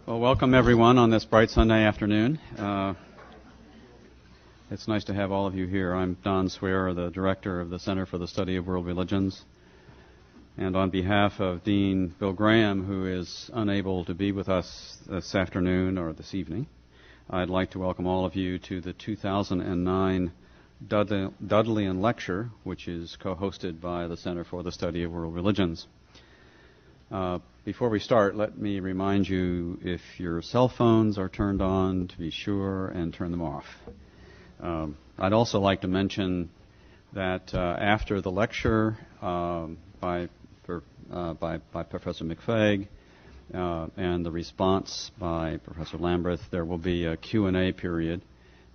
Well, welcome everyone on this bright Sunday afternoon. It's nice to have all of you here. I'm Don Swearer, the director of the Center for the Study of World Religions. And on behalf of Dean Bill Graham, who is unable to be with us this afternoon or this evening, I'd like to welcome all of you to the 2009 Dudleian Lecture, which is co-hosted by the Center for the Study of World Religions. Before we start, let me remind you, if your cell phones are turned on, to be sure and turn them off. I'd also like to mention that after the lecture by Professor McFague and the response by Professor Lamberth, there will be a Q&A period.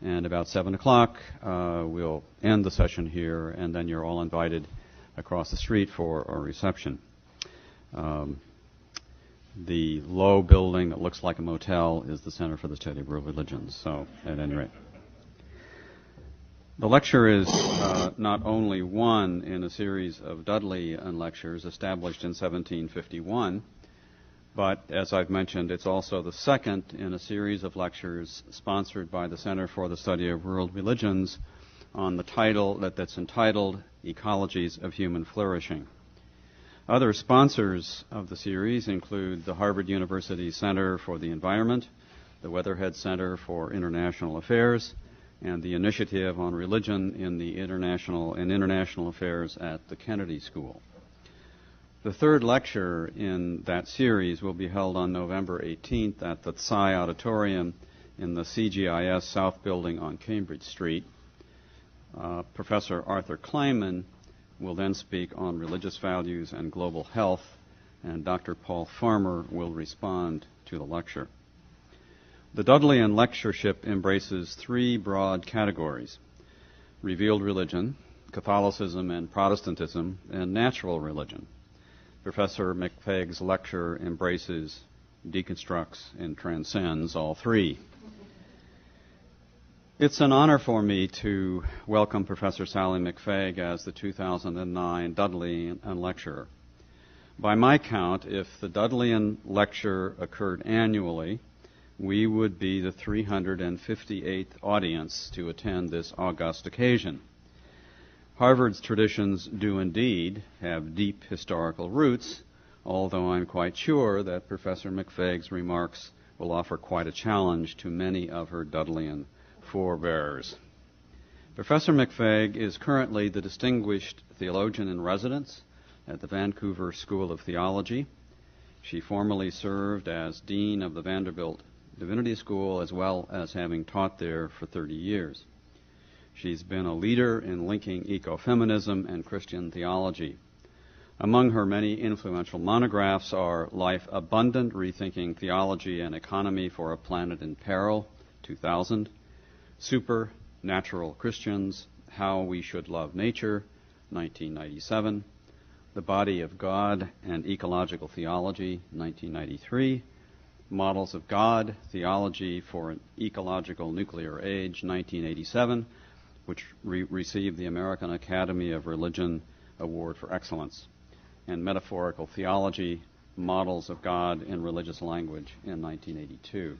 And about 7 o'clock, we'll end the session here, and then you're all invited across the street for a reception. The low building that looks like a motel is the Center for the Study of World Religions, so at any rate. The lecture is not only one in a series of Dudleian lectures established in 1751, but, as I've mentioned, it's also the second in a series of lectures sponsored by the Center for the Study of World Religions on the title that's entitled Ecologies of Human Flourishing. Other sponsors of the series include the Harvard University Center for the Environment, the Weatherhead Center for International Affairs, and the Initiative on Religion in the International Affairs at the Kennedy School. The third lecture in that series will be held on November 18th at the Tsai Auditorium in the CGIS South Building on Cambridge Street. Professor Arthur Kleinman will then speak on religious values and global health, and Dr. Paul Farmer will respond to the lecture. The Dudleian lectureship embraces three broad categories: revealed religion, Catholicism and Protestantism, and natural religion. Professor McFague's lecture embraces, deconstructs, and transcends all three. It's an honor for me to welcome Professor Sallie McFague as the 2009 Dudleian Lecturer. By my count, if the Dudleian Lecture occurred annually, we would be the 358th audience to attend this august occasion. Harvard's traditions do indeed have deep historical roots, although I'm quite sure that Professor McFague's remarks will offer quite a challenge to many of her Dudleian forebears. Professor McFague is currently the Distinguished Theologian in Residence at the Vancouver School of Theology. She formerly served as Dean of the Vanderbilt Divinity School, as well as having taught there for 30 years. She's been a leader in linking ecofeminism and Christian theology. Among her many influential monographs are Life Abundant, Rethinking Theology and Economy for a Planet in Peril, 2000, Supernatural Christians, How We Should Love Nature, 1997, The Body of God and Ecological Theology, 1993, Models of God, Theology for an Ecological Nuclear Age, 1987, which received the American Academy of Religion Award for Excellence, and Metaphorical Theology, Models of God in Religious Language, in 1982.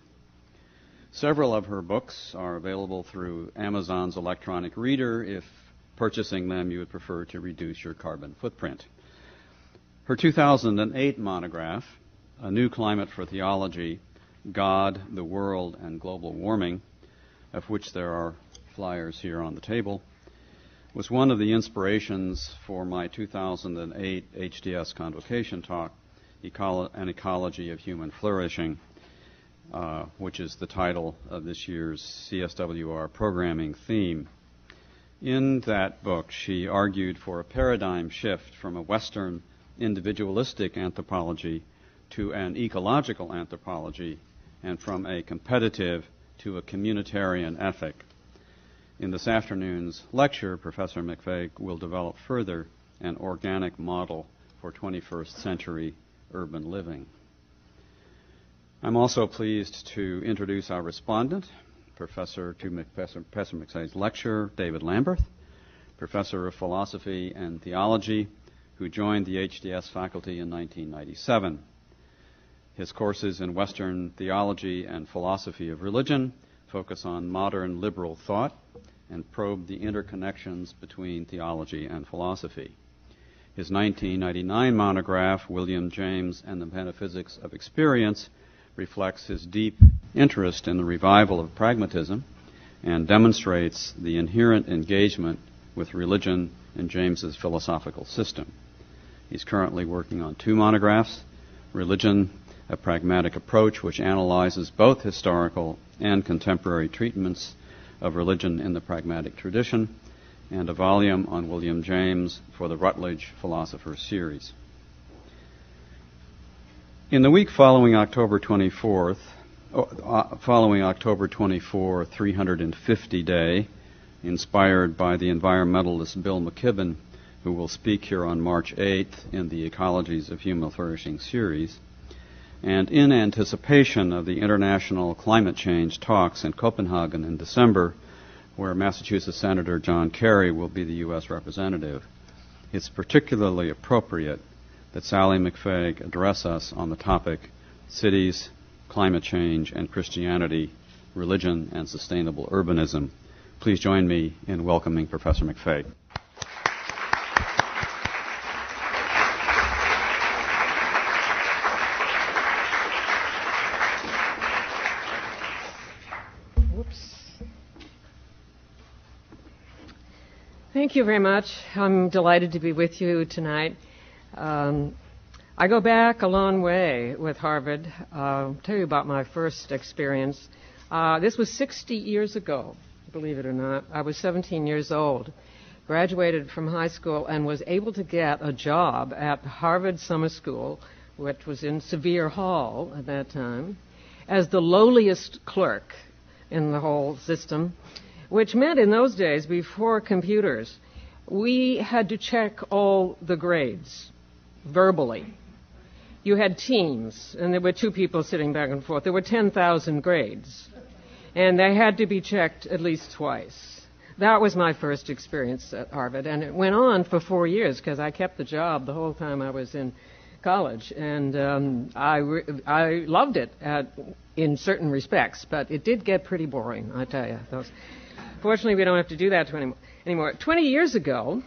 Several of her books are available through Amazon's electronic reader if purchasing them you would prefer to reduce your carbon footprint. Her 2008 monograph, A New Climate for Theology, God, the World, and Global Warming, of which there are flyers here on the table, was one of the inspirations for my 2008 HDS Convocation talk, An Ecology of Human Flourishing, which is the title of this year's CSWR programming theme. In that book, she argued for a paradigm shift from a Western individualistic anthropology to an ecological anthropology, and from a competitive to a communitarian ethic. In this afternoon's lecture, Professor McFague will develop further an organic model for 21st century urban living. I'm also pleased to introduce our respondent, Professor McFague's lecturer, David Lamberth, Professor of Philosophy and Theology, who joined the HDS faculty in 1997. His courses in Western theology and philosophy of religion focus on modern liberal thought and probe the interconnections between theology and philosophy. His 1999 monograph, William James and the Metaphysics of Experience, reflects his deep interest in the revival of pragmatism and demonstrates the inherent engagement with religion in James's philosophical system. He's currently working on 2 monographs, Religion, a Pragmatic Approach, which analyzes both historical and contemporary treatments of religion in the pragmatic tradition, and a volume on William James for the Routledge Philosopher Series. In the week following October 24, 350 Day, inspired by the environmentalist Bill McKibben, who will speak here on March 8th in the Ecologies of Human Flourishing series, and in anticipation of the International Climate Change talks in Copenhagen in December, where Massachusetts Senator John Kerry will be the U.S. representative, it's particularly appropriate that Sallie McFague address us on the topic Cities, Climate Change, and Christianity, Religion, and Sustainable Urbanism. Please join me in welcoming Professor McFague. Thank you very much. I'm delighted to be with you tonight. I go back a long way with Harvard. I'll tell you about my first experience. This was 60 years ago, believe it or not. I was 17 years old, graduated from high school, and was able to get a job at Harvard Summer School, which was in Sevier Hall at that time, as the lowliest clerk in the whole system, which meant in those days, before computers, we had to check all the grades verbally. You had teams, and there were 2 people sitting back and forth. There were 10,000 grades, and they had to be checked at least twice. That was my first experience at Harvard, and it went on for 4 years because I kept the job the whole time I was in college, and I loved it in certain respects, but it did get pretty boring, I tell you. Fortunately, we don't have to do that anymore. 20 years ago,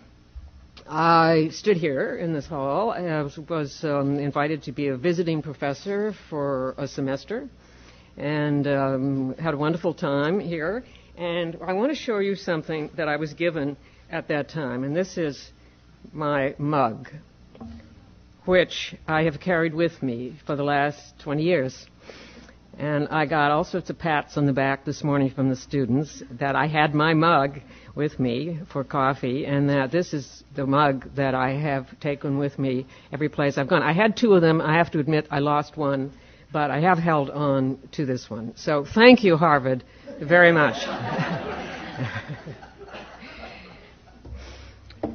I stood here in this hall. I was invited to be a visiting professor for a semester and had a wonderful time here. And I want to show you something that I was given at that time. And this is my mug, which I have carried with me for the last 20 years. And I got all sorts of pats on the back this morning from the students that I had my mug with me for coffee, and that this is the mug that I have taken with me every place I've gone. I had 2 of them. I have to admit I lost one, but I have held on to this one. So thank you, Harvard, very much.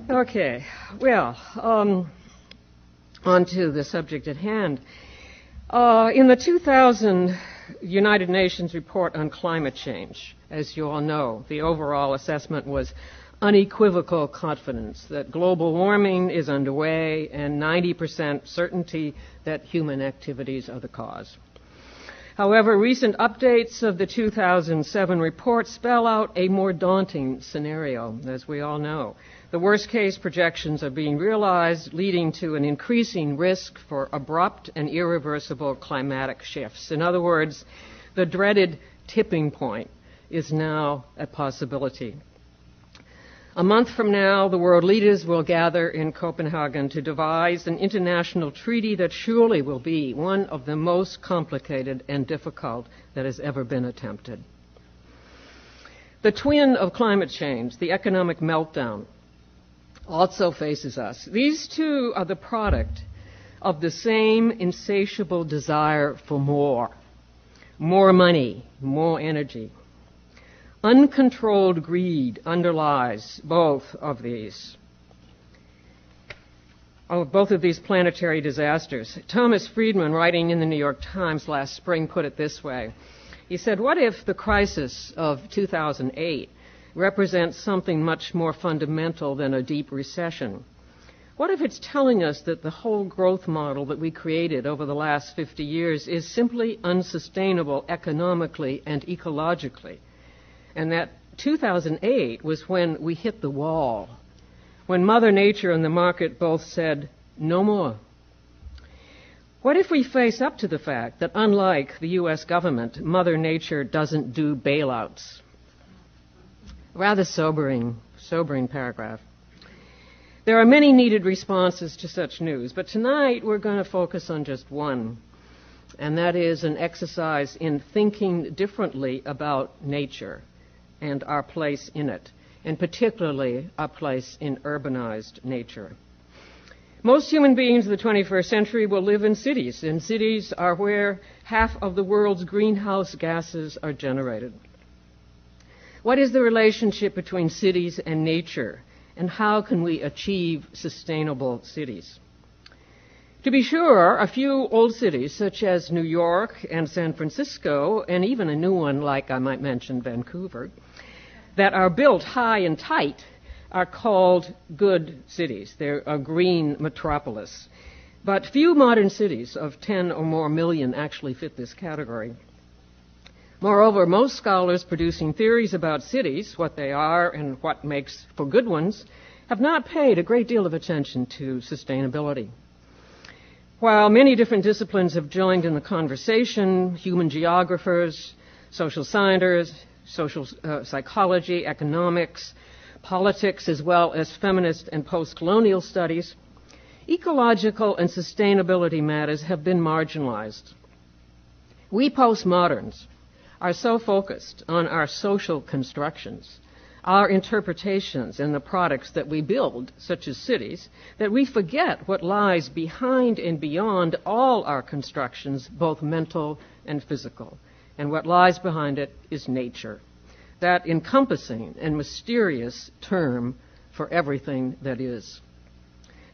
Okay, well, on to the subject at hand. In the 2000 United Nations report on climate change, as you all know, the overall assessment was unequivocal confidence that global warming is underway and 90% certainty that human activities are the cause. However, recent updates of the 2007 report spell out a more daunting scenario, as we all know. The worst-case projections are being realized, leading to an increasing risk for abrupt and irreversible climatic shifts. In other words, the dreaded tipping point is now a possibility. A month from now, the world leaders will gather in Copenhagen to devise an international treaty that surely will be one of the most complicated and difficult that has ever been attempted. The twin of climate change, the economic meltdown, also faces us. These 2 are the product of the same insatiable desire for more money, more energy. Uncontrolled greed underlies both of these planetary disasters. Thomas Friedman, writing in the New York Times last spring, put it this way. He said, what if the crisis of 2008 represents something much more fundamental than a deep recession? What if it's telling us that the whole growth model that we created over the last 50 years is simply unsustainable economically and ecologically, and that 2008 was when we hit the wall, when Mother Nature and the market both said, no more? What if we face up to the fact that, unlike the U.S. government, Mother Nature doesn't do bailouts? Rather sobering paragraph. There are many needed responses to such news, but tonight we're going to focus on just one, and that is an exercise in thinking differently about nature and our place in it, and particularly our place in urbanized nature. Most human beings of the 21st century will live in cities, and cities are where half of the world's greenhouse gases are generated. What is the relationship between cities and nature, and how can we achieve sustainable cities? To be sure, a few old cities, such as New York and San Francisco, and even a new one like I might mention Vancouver, that are built high and tight, are called good cities. They're a green metropolis. But few modern cities of 10 or more million actually fit this category. Moreover, most scholars producing theories about cities, what they are and what makes for good ones, have not paid a great deal of attention to sustainability. While many different disciplines have joined in the conversation, human geographers, social scientists, social psychology, economics, politics, as well as feminist and post-colonial studies, ecological and sustainability matters have been marginalized. We postmoderns are so focused on our social constructions, our interpretations and the products that we build, such as cities, that we forget what lies behind and beyond all our constructions, both mental and physical. And what lies behind it is nature, that encompassing and mysterious term for everything that is.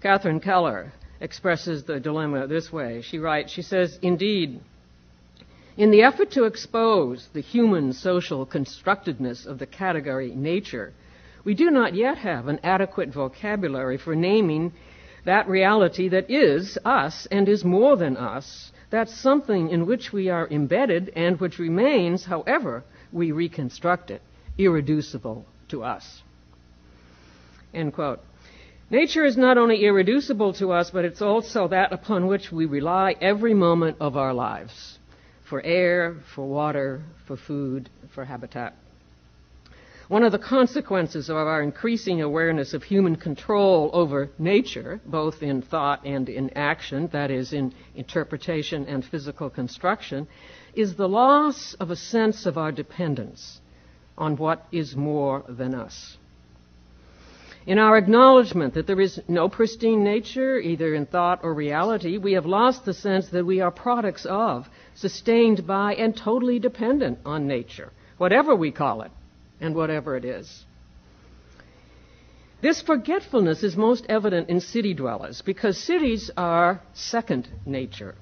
Catherine Keller expresses the dilemma this way. She says, indeed, in the effort to expose the human social constructedness of the category nature, we do not yet have an adequate vocabulary for naming that reality that is us and is more than us, that something in which we are embedded and which remains, however we reconstruct it, irreducible to us. End quote. Nature is not only irreducible to us, but it's also that upon which we rely every moment of our lives, for air, for water, for food, for habitat. One of the consequences of our increasing awareness of human control over nature, both in thought and in action, that is, in interpretation and physical construction, is the loss of a sense of our dependence on what is more than us. In our acknowledgement that there is no pristine nature, either in thought or reality, we have lost the sense that we are products of, sustained by, and totally dependent on nature, whatever we call it, and whatever it is. This forgetfulness is most evident in city dwellers, because cities are second nature.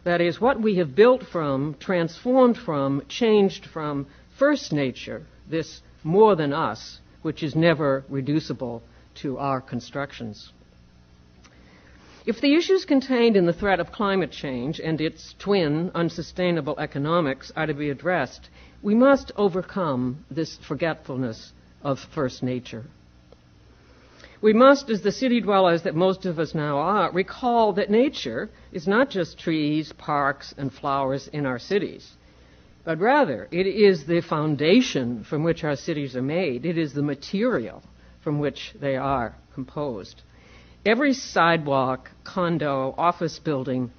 That is, what we have built from, transformed from, changed from first nature, this more than us, which is never reducible to our constructions. If the issues contained in the threat of climate change and its twin, unsustainable economics, are to be addressed, we must overcome this forgetfulness of first nature. We must, as the city dwellers that most of us now are, recall that nature is not just trees, parks, and flowers in our cities, but rather it is the foundation from which our cities are made. It is the material from which they are composed. Every sidewalk, condo, office building,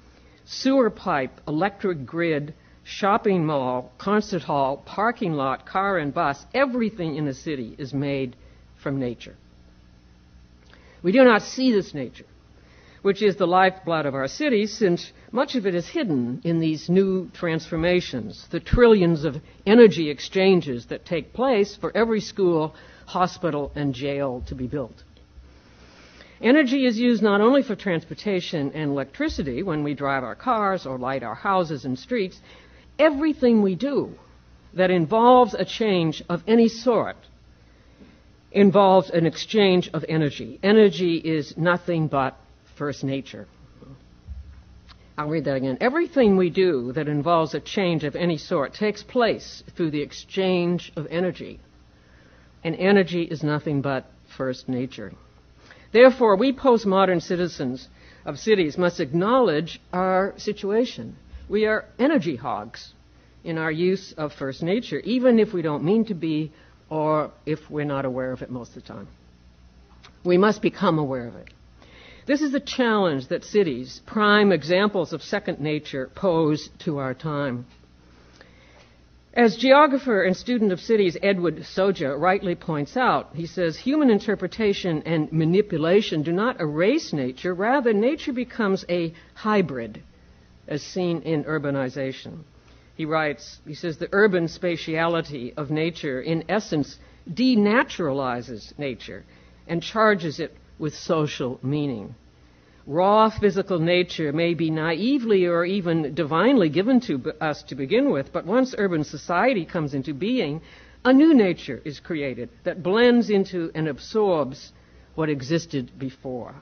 sewer pipe, electric grid, shopping mall, concert hall, parking lot, car and bus, everything in a city is made from nature. We do not see this nature, which is the lifeblood of our cities, since much of it is hidden in these new transformations, the trillions of energy exchanges that take place for every school, hospital, and jail to be built. Energy is used not only for transportation and electricity when we drive our cars or light our houses and streets. Everything we do that involves a change of any sort involves an exchange of energy. Energy is nothing but first nature. I'll read that again. Everything we do that involves a change of any sort takes place through the exchange of energy. And energy is nothing but first nature. Therefore, we postmodern citizens of cities must acknowledge our situation. We are energy hogs in our use of first nature, even if we don't mean to be or if we're not aware of it most of the time. We must become aware of it. This is a challenge that cities, prime examples of second nature, pose to our time. As geographer and student of cities Edward Soja rightly points out, he says, human interpretation and manipulation do not erase nature. Rather, nature becomes a hybrid, as seen in urbanization. He writes, he says, the urban spatiality of nature, in essence, denaturalizes nature and charges it with social meaning. Raw physical nature may be naively or even divinely given to us to begin with, but once urban society comes into being, a new nature is created that blends into and absorbs what existed before.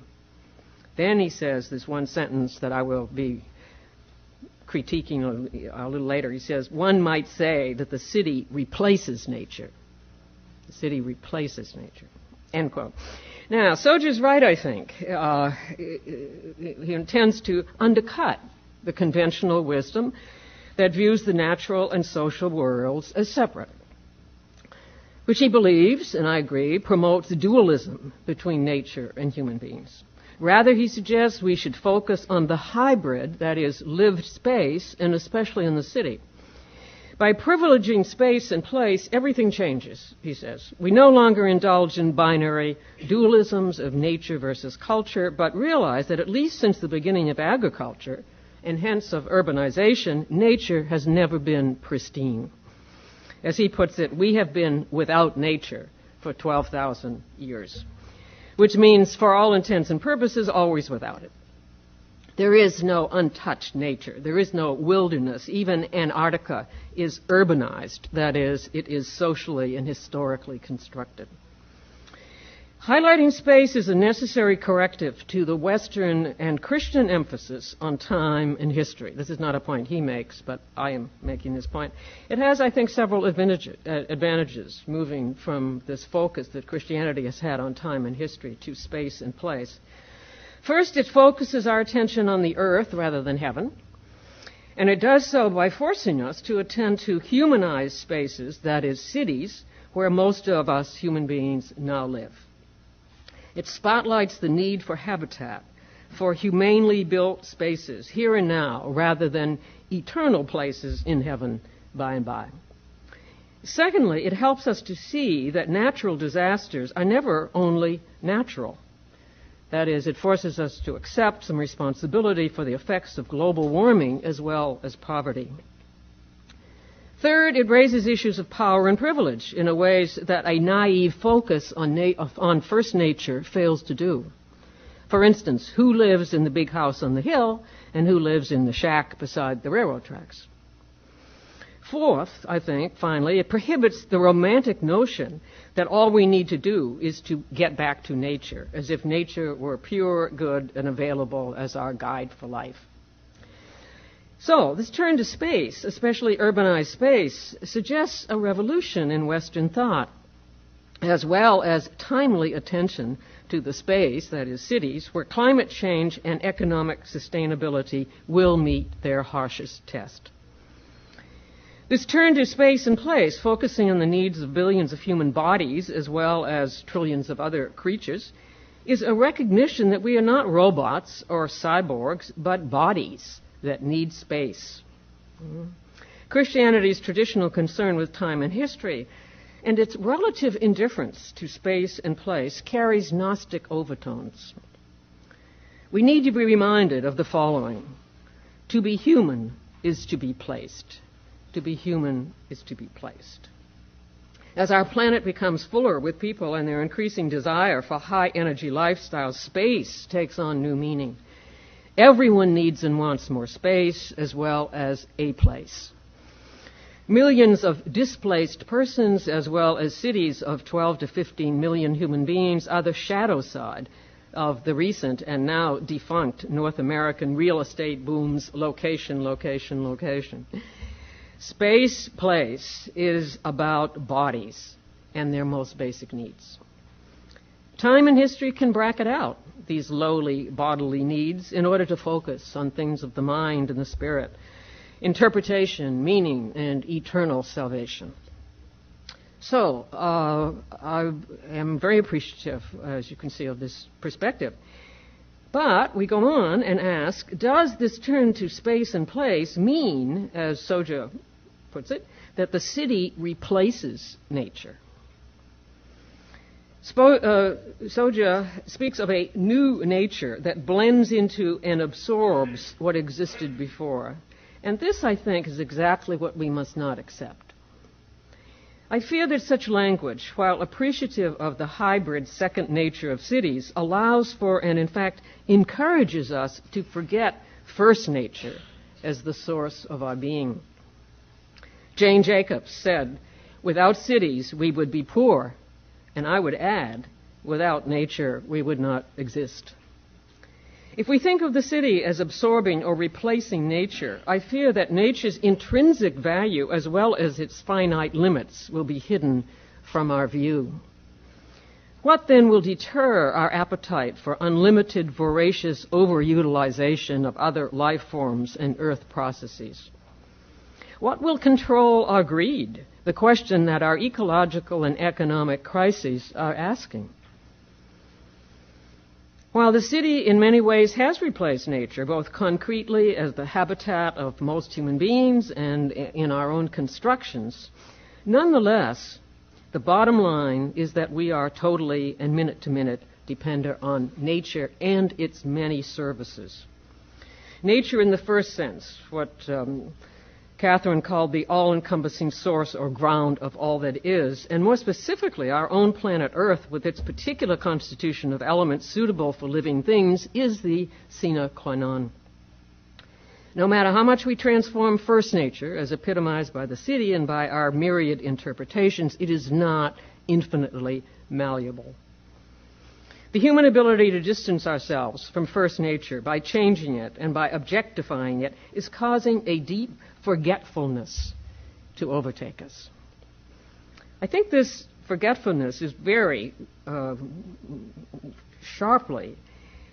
Then he says, this one sentence that I will be critiquing a little later, he says, one might say that the city replaces nature. The city replaces nature. End quote. Now, Soja's right, I think. He intends to undercut the conventional wisdom that views the natural and social worlds as separate, which he believes, and I agree, promotes dualism between nature and human beings. Rather, he suggests we should focus on the hybrid, that is, lived space, and especially in the city. By privileging space and place, everything changes, he says. We no longer indulge in binary dualisms of nature versus culture, but realize that at least since the beginning of agriculture, and hence of urbanization, nature has never been pristine. As he puts it, we have been without nature for 12,000 years, which means, for all intents and purposes, always without it. There is no untouched nature. There is no wilderness. Even Antarctica is urbanized. That is, it is socially and historically constructed. Highlighting space is a necessary corrective to the Western and Christian emphasis on time and history. This is not a point he makes, but I am making this point. It has, I think, several advantages moving from this focus that Christianity has had on time and history to space and place. First, it focuses our attention on the earth rather than heaven, and it does so by forcing us to attend to humanized spaces, that is, cities, where most of us human beings now live. It spotlights the need for habitat, for humanely built spaces, here and now, rather than eternal places in heaven by and by. Secondly, it helps us to see that natural disasters are never only natural. That is, it forces us to accept some responsibility for the effects of global warming as well as poverty. Third, it raises issues of power and privilege in a ways that a naive focus on first nature fails to do. For instance, who lives in the big house on the hill and who lives in the shack beside the railroad tracks? Fourth, I think, finally, it prohibits the romantic notion that all we need to do is to get back to nature, as if nature were pure, good, and available as our guide for life. So, this turn to space, especially urbanized space, suggests a revolution in Western thought, as well as timely attention to the space, that is, cities, where climate change and economic sustainability will meet their harshest test. This turn to space and place, focusing on the needs of billions of human bodies as well as trillions of other creatures, is a recognition that we are not robots or cyborgs, but bodies that need space. Christianity's traditional concern with time and history and its relative indifference to space and place carries Gnostic overtones. We need to be reminded of the following. To be human is to be placed. To be human is to be placed. As our planet becomes fuller with people and their increasing desire for high-energy lifestyles, space takes on new meaning. Everyone needs and wants more space as well as a place. Millions of displaced persons, as well as cities of 12 to 15 million human beings, are the shadow side of the recent and now defunct North American real estate boom's location, location, location. Space, place is about bodies and their most basic needs. Time and history can bracket out these lowly bodily needs in order to focus on things of the mind and the spirit, interpretation, meaning, and eternal salvation. So, I am very appreciative, as you can see, of this perspective. But we go on and ask, does this turn to space and place mean, as Soja puts it, that the city replaces nature? Soja speaks of a new nature that blends into and absorbs what existed before. And this, I think, is exactly what we must not accept. I fear that such language, while appreciative of the hybrid second nature of cities, allows for and, in fact, encourages us to forget first nature as the source of our being. Jane Jacobs said, "Without cities, we would be poor," and I would add, without nature, we would not exist. If we think of the city as absorbing or replacing nature, I fear that nature's intrinsic value as well as its finite limits will be hidden from our view. What then will deter our appetite for unlimited, voracious overutilization of other life forms and earth processes? What will control our greed? The question that our ecological and economic crises are asking. While the city in many ways has replaced nature, both concretely as the habitat of most human beings and in our own constructions, nonetheless, the bottom line is that we are totally and minute to minute dependent on nature and its many services. Nature in the first sense, what Catherine called the all-encompassing source or ground of all that is, and more specifically, our own planet Earth, with its particular constitution of elements suitable for living things, is the sine qua non. No matter how much we transform first nature, as epitomized by the city and by our myriad interpretations, it is not infinitely malleable. The human ability to distance ourselves from first nature by changing it and by objectifying it is causing a deep forgetfulness to overtake us. I think this forgetfulness is very sharply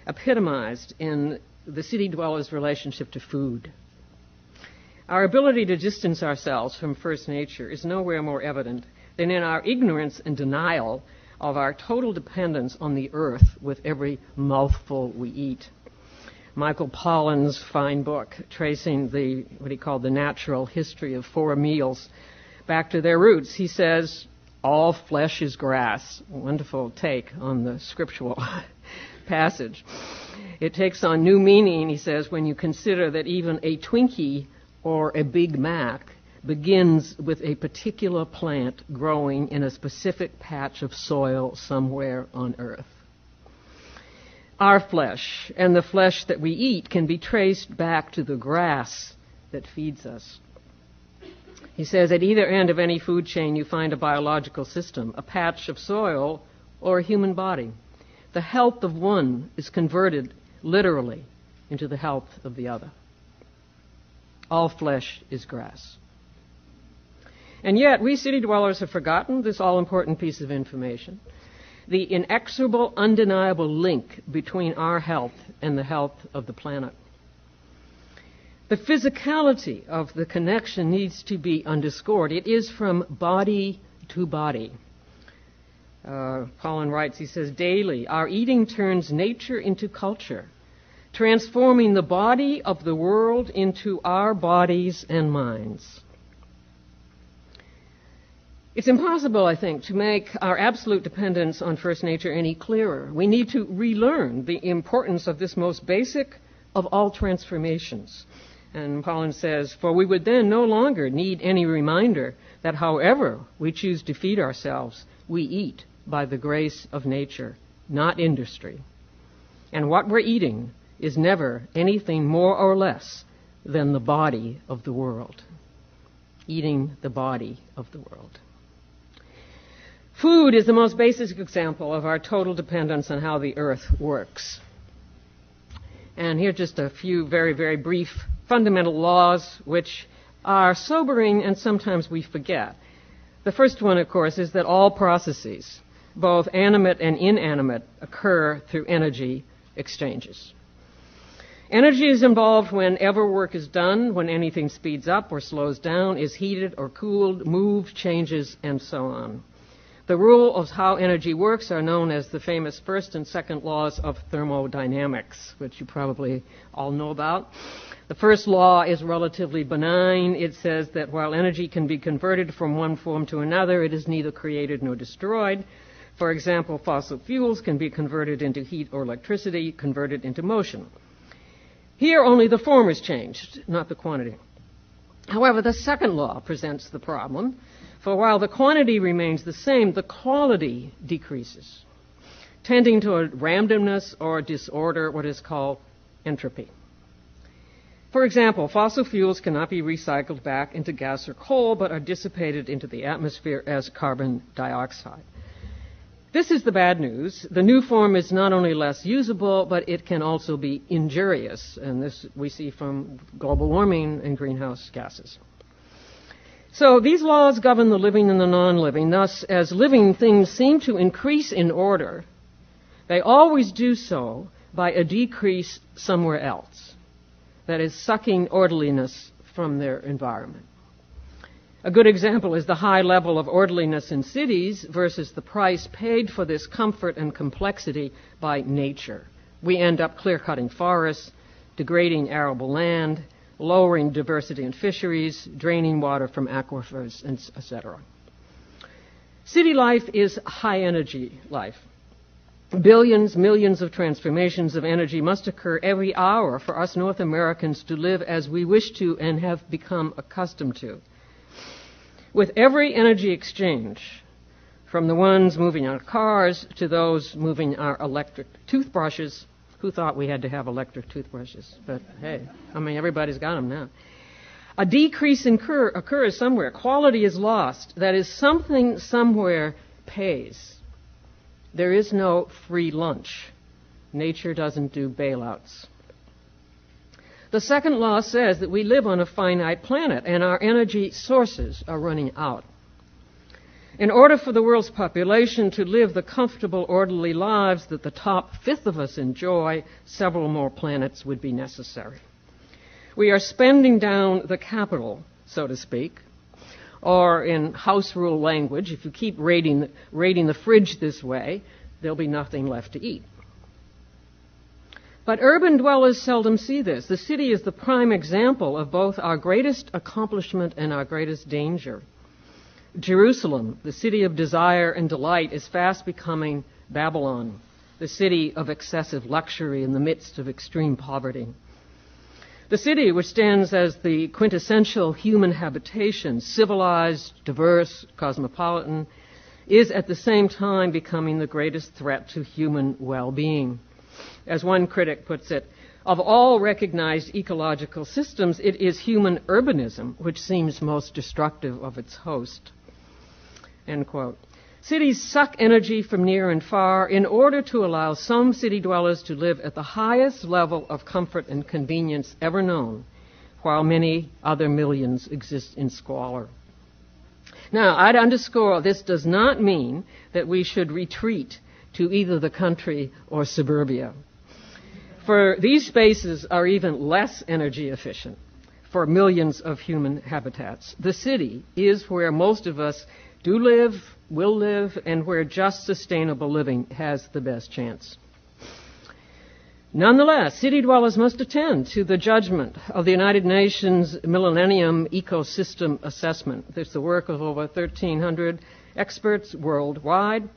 epitomized in the city dweller's relationship to food. Our ability to distance ourselves from first nature is nowhere more evident than in our ignorance and denial of our total dependence on the earth with every mouthful we eat. Michael Pollan's fine book, tracing what he called the natural history of 4 meals back to their roots, he says, all flesh is grass. Wonderful take on the scriptural passage. It takes on new meaning, he says, when you consider that even a Twinkie or a Big Mac begins with a particular plant growing in a specific patch of soil somewhere on earth. Our flesh and the flesh that we eat can be traced back to the grass that feeds us. He says at either end of any food chain you find a biological system, a patch of soil, or a human body. The health of one is converted literally into the health of the other. All flesh is grass. And yet, we city dwellers have forgotten this all-important piece of information, the inexorable, undeniable link between our health and the health of the planet. The physicality of the connection needs to be underscored. It is from body to body. Pollan writes, he says, daily, our eating turns nature into culture, transforming the body of the world into our bodies and minds. It's impossible, I think, to make our absolute dependence on first nature any clearer. We need to relearn the importance of this most basic of all transformations. And Pollan says, for we would then no longer need any reminder that however we choose to feed ourselves, we eat by the grace of nature, not industry. And what we're eating is never anything more or less than the body of the world. eating the body of the world. Food is the most basic example of our total dependence on how the earth works. And here are just a few very, very brief fundamental laws which are sobering and sometimes we forget. The first one, of course, is that all processes, both animate and inanimate, occur through energy exchanges. Energy is involved whenever work is done, when anything speeds up or slows down, is heated or cooled, moved, changes, and so on. The rules of how energy works are known as the famous first and second laws of thermodynamics, which you probably all know about. The first law is relatively benign. It says that while energy can be converted from one form to another, it is neither created nor destroyed. For example, fossil fuels can be converted into heat or electricity, converted into motion. Here, only the form is changed, not the quantity. However, the second law presents the problem, for while the quantity remains the same, the quality decreases, tending to a randomness or disorder, what is called entropy. For example, fossil fuels cannot be recycled back into gas or coal, but are dissipated into the atmosphere as carbon dioxide. This is the bad news. The new form is not only less usable, but it can also be injurious, and this we see from global warming and greenhouse gases. So these laws govern the living and the non-living. Thus, as living things seem to increase in order, they always do so by a decrease somewhere else, that is, sucking orderliness from their environment. A good example is the high level of orderliness in cities versus the price paid for this comfort and complexity by nature. We end up clear-cutting forests, degrading arable land, lowering diversity in fisheries, draining water from aquifers, etc. City life is high-energy life. Billions, millions of transformations of energy must occur every hour for us North Americans to live as we wish to and have become accustomed to. With every energy exchange, from the ones moving our cars to those moving our electric toothbrushes. Who thought we had to have electric toothbrushes? But hey, everybody's got them now. A decrease occurs somewhere. Quality is lost. That is, something somewhere pays. There is no free lunch. Nature doesn't do bailouts. The second law says that we live on a finite planet and our energy sources are running out. In order for the world's population to live the comfortable, orderly lives that the top fifth of us enjoy, several more planets would be necessary. We are spending down the capital, so to speak, or in house rule language, if you keep raiding the fridge this way, there'll be nothing left to eat. But urban dwellers seldom see this. The city is the prime example of both our greatest accomplishment and our greatest danger. Jerusalem, the city of desire and delight, is fast becoming Babylon, the city of excessive luxury in the midst of extreme poverty. The city, which stands as the quintessential human habitation, civilized, diverse, cosmopolitan, is at the same time becoming the greatest threat to human well-being. As one critic puts it, of all recognized ecological systems, it is human urbanism which seems most destructive of its host. End quote. Cities suck energy from near and far in order to allow some city dwellers to live at the highest level of comfort and convenience ever known, while many other millions exist in squalor. Now, I'd underscore this does not mean that we should retreat to either the country or suburbia. For these spaces are even less energy efficient for millions of human habitats. The city is where most of us do live, will live, and where just sustainable living has the best chance. Nonetheless, city dwellers must attend to the judgment of the United Nations Millennium Ecosystem Assessment. It's the work of over 1,300 experts worldwide,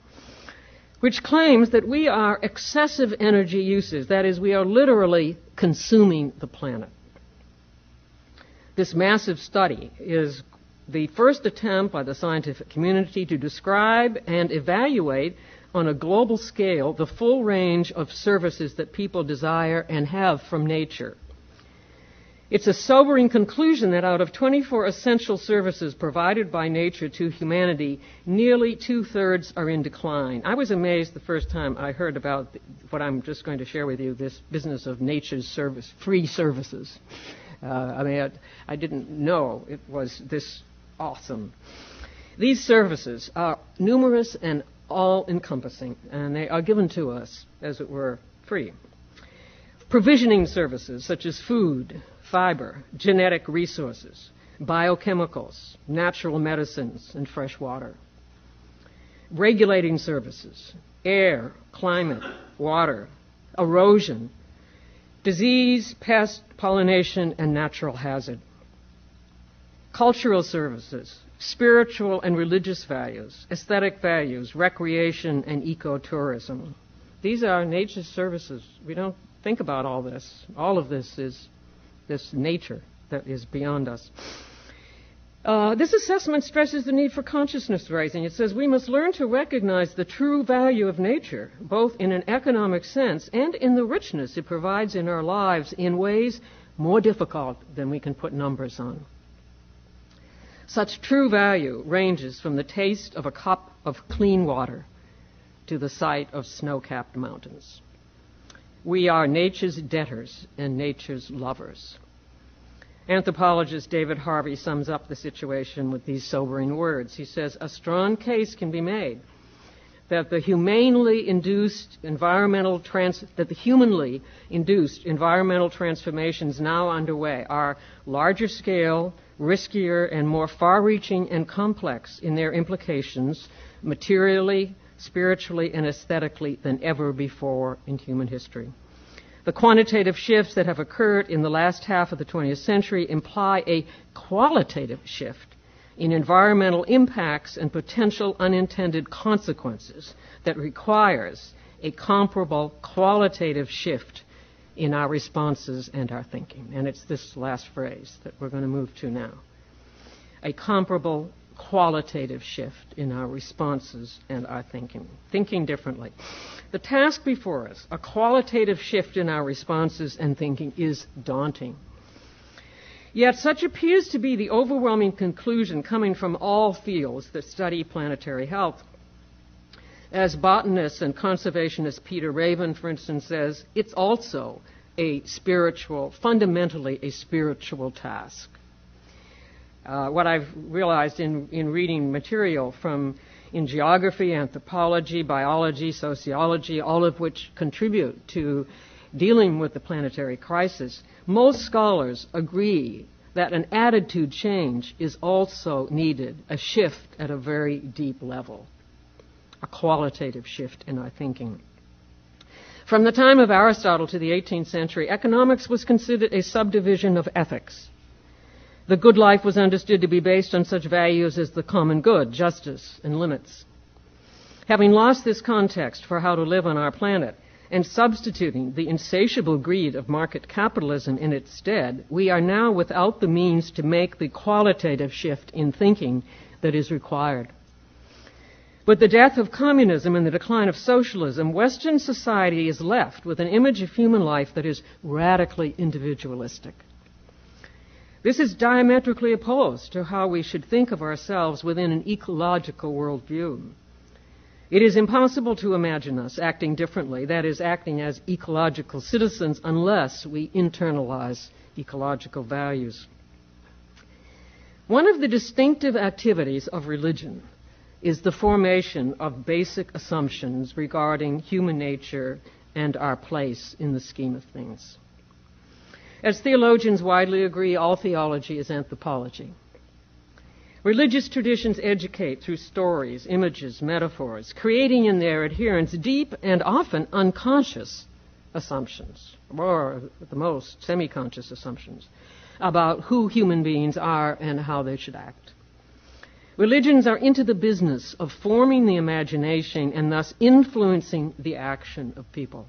which claims that we are excessive energy users. That is, we are literally consuming the planet. This massive study is the first attempt by the scientific community to describe and evaluate on a global scale the full range of services that people desire and have from nature. It's a sobering conclusion that out of 24 essential services provided by nature to humanity, nearly 2/3 are in decline. I was amazed the first time I heard about what I'm just going to share with you, this business of nature's service, free services. I didn't know it was this awesome. These services are numerous and all-encompassing, and they are given to us, as it were, free. Provisioning services such as food, fiber, genetic resources, biochemicals, natural medicines, and fresh water. Regulating services, air, climate, water, erosion, disease, pest, pollination, and natural hazard. Cultural services, spiritual and religious values, aesthetic values, recreation, and ecotourism. These are nature's services. We don't think about all this. All of this is this nature that is beyond us. This assessment stresses the need for consciousness raising. It says we must learn to recognize the true value of nature, both in an economic sense and in the richness it provides in our lives in ways more difficult than we can put numbers on. Such true value ranges from the taste of a cup of clean water to the sight of snow-capped mountains. We are nature's debtors and nature's lovers. Anthropologist David Harvey sums up the situation with these sobering words. He says, a strong case can be made that the humanly induced environmental transformations now underway are larger scale, riskier, and more far-reaching and complex in their implications materially, spiritually, and aesthetically than ever before in human history. The quantitative shifts that have occurred in the last half of the 20th century imply a qualitative shift in environmental impacts and potential unintended consequences that requires a comparable qualitative shift in our responses and our thinking. And it's this last phrase that we're going to move to now. A comparable qualitative shift in our responses and our thinking differently. The task before us, a qualitative shift in our responses and thinking, is daunting. Yet such appears to be the overwhelming conclusion coming from all fields that study planetary health. As botanist and conservationist Peter Raven, for instance, says, it's also fundamentally a spiritual task. What I've realized in reading material in geography, anthropology, biology, sociology, all of which contribute to dealing with the planetary crisis, most scholars agree that an attitude change is also needed, a shift at a very deep level, a qualitative shift in our thinking. From the time of Aristotle to the 18th century, economics was considered a subdivision of ethics. The good life was understood to be based on such values as the common good, justice, and limits. Having lost this context for how to live on our planet and substituting the insatiable greed of market capitalism in its stead, we are now without the means to make the qualitative shift in thinking that is required. With the death of communism and the decline of socialism, Western society is left with an image of human life that is radically individualistic. This is diametrically opposed to how we should think of ourselves within an ecological worldview. It is impossible to imagine us acting differently, that is, acting as ecological citizens, unless we internalize ecological values. One of the distinctive activities of religion is the formation of basic assumptions regarding human nature and our place in the scheme of things. As theologians widely agree, all theology is anthropology. Religious traditions educate through stories, images, metaphors, creating in their adherents deep and often unconscious assumptions, or at the most semi-conscious assumptions, about who human beings are and how they should act. Religions are into the business of forming the imagination and thus influencing the action of people.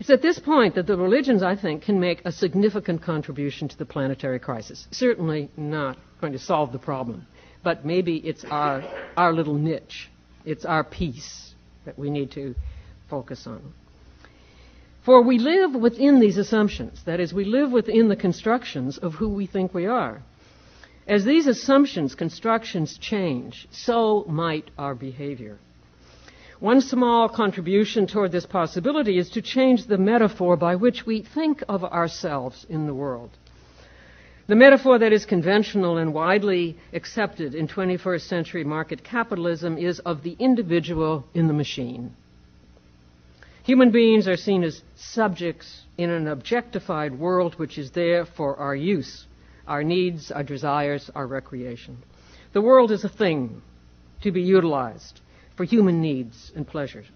It's at this point that the religions, I think, can make a significant contribution to the planetary crisis. Certainly not going to solve the problem, but maybe it's our little niche. It's our piece that we need to focus on. For we live within these assumptions. That is, we live within the constructions of who we think we are. As these assumptions, constructions change, so might our behavior. One small contribution toward this possibility is to change the metaphor by which we think of ourselves in the world. The metaphor that is conventional and widely accepted in 21st century market capitalism is of the individual in the machine. Human beings are seen as subjects in an objectified world which is there for our use, our needs, our desires, our recreation. The world is a thing to be utilized for human needs and pleasures.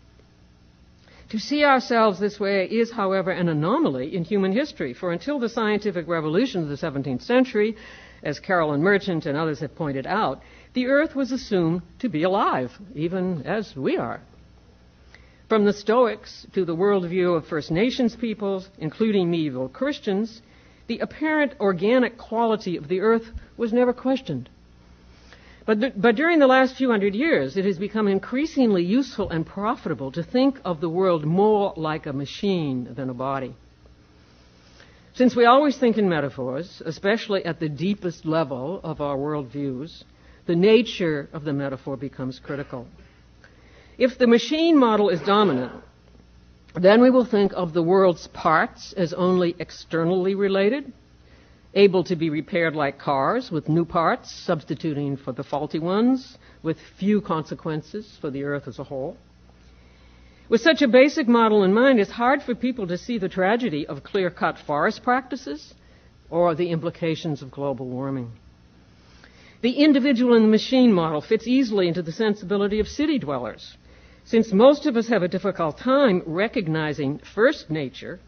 To see ourselves this way is, however, an anomaly in human history, for until the scientific revolution of the 17th century, as Carolyn Merchant and others have pointed out, the earth was assumed to be alive, even as we are. From the Stoics to the worldview of First Nations peoples, including medieval Christians, the apparent organic quality of the earth was never questioned. But during the last few hundred years, it has become increasingly useful and profitable to think of the world more like a machine than a body. Since we always think in metaphors, especially at the deepest level of our worldviews, the nature of the metaphor becomes critical. If the machine model is dominant, then we will think of the world's parts as only externally related, able to be repaired like cars with new parts, substituting for the faulty ones, with few consequences for the earth as a whole. With such a basic model in mind, it's hard for people to see the tragedy of clear-cut forest practices or the implications of global warming. The individual in the machine model fits easily into the sensibility of city dwellers, since most of us have a difficult time recognizing first nature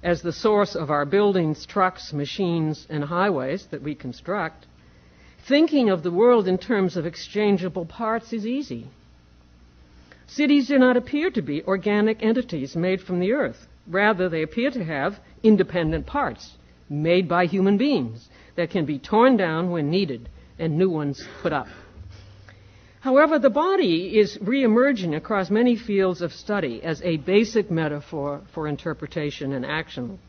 as the source of our buildings, trucks, machines, and highways that we construct. Thinking of the world in terms of exchangeable parts is easy. Cities do not appear to be organic entities made from the earth. Rather, they appear to have independent parts made by human beings that can be torn down when needed and new ones put up. However, the body is re-emerging across many fields of study as a basic metaphor for interpretation and action.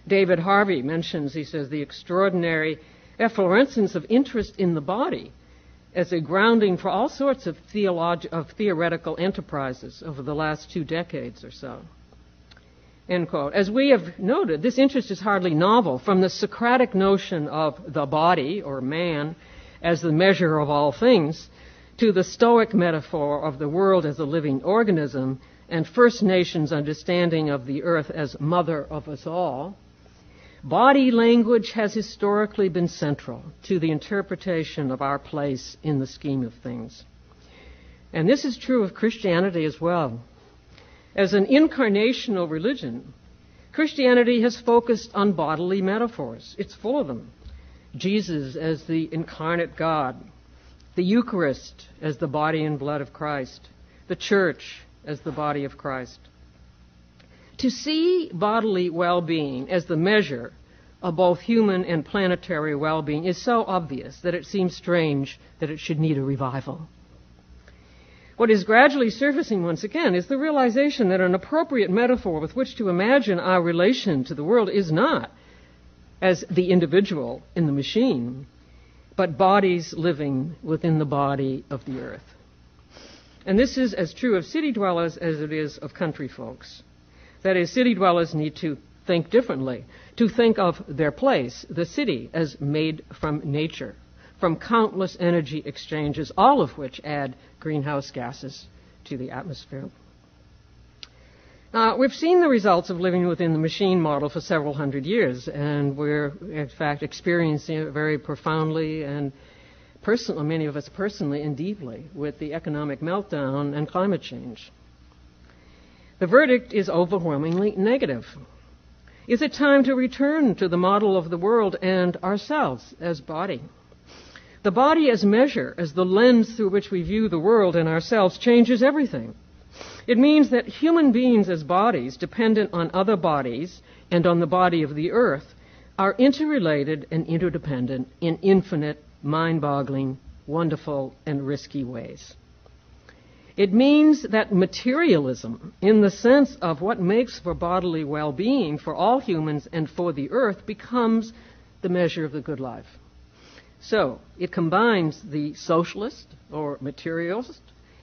David Harvey mentions, he says, the extraordinary efflorescence of interest in the body as a grounding for all sorts of theoretical enterprises over the last 2 decades or so. End quote. As we have noted, this interest is hardly novel. From the Socratic notion of the body, or man, as the measure of all things, to the Stoic metaphor of the world as a living organism, and First Nations' understanding of the earth as mother of us all, body language has historically been central to the interpretation of our place in the scheme of things. And this is true of Christianity as well. As an incarnational religion, Christianity has focused on bodily metaphors. It's full of them. Jesus as the incarnate God, the Eucharist as the body and blood of Christ, the church as the body of Christ. To see bodily well-being as the measure of both human and planetary well-being is so obvious that it seems strange that it should need a revival. What is gradually surfacing once again is the realization that an appropriate metaphor with which to imagine our relation to the world is not as the individual in the machine, but bodies living within the body of the earth. And this is as true of city dwellers as it is of country folks. That is, city dwellers need to think differently, to think of their place, the city, as made from nature, from countless energy exchanges, all of which add greenhouse gases to the atmosphere. We've seen the results of living within the machine model for several hundred years, and we're, in fact, experiencing it very profoundly and personally, many of us personally and deeply, with the economic meltdown and climate change. The verdict is overwhelmingly negative. Is it time to return to the model of the world and ourselves as body? The body as measure, as the lens through which we view the world and ourselves, changes everything. It means that human beings as bodies, dependent on other bodies and on the body of the earth, are interrelated and interdependent in infinite, mind-boggling, wonderful, and risky ways. It means that materialism, in the sense of what makes for bodily well-being for all humans and for the earth, becomes the measure of the good life. So it combines the socialist or materialist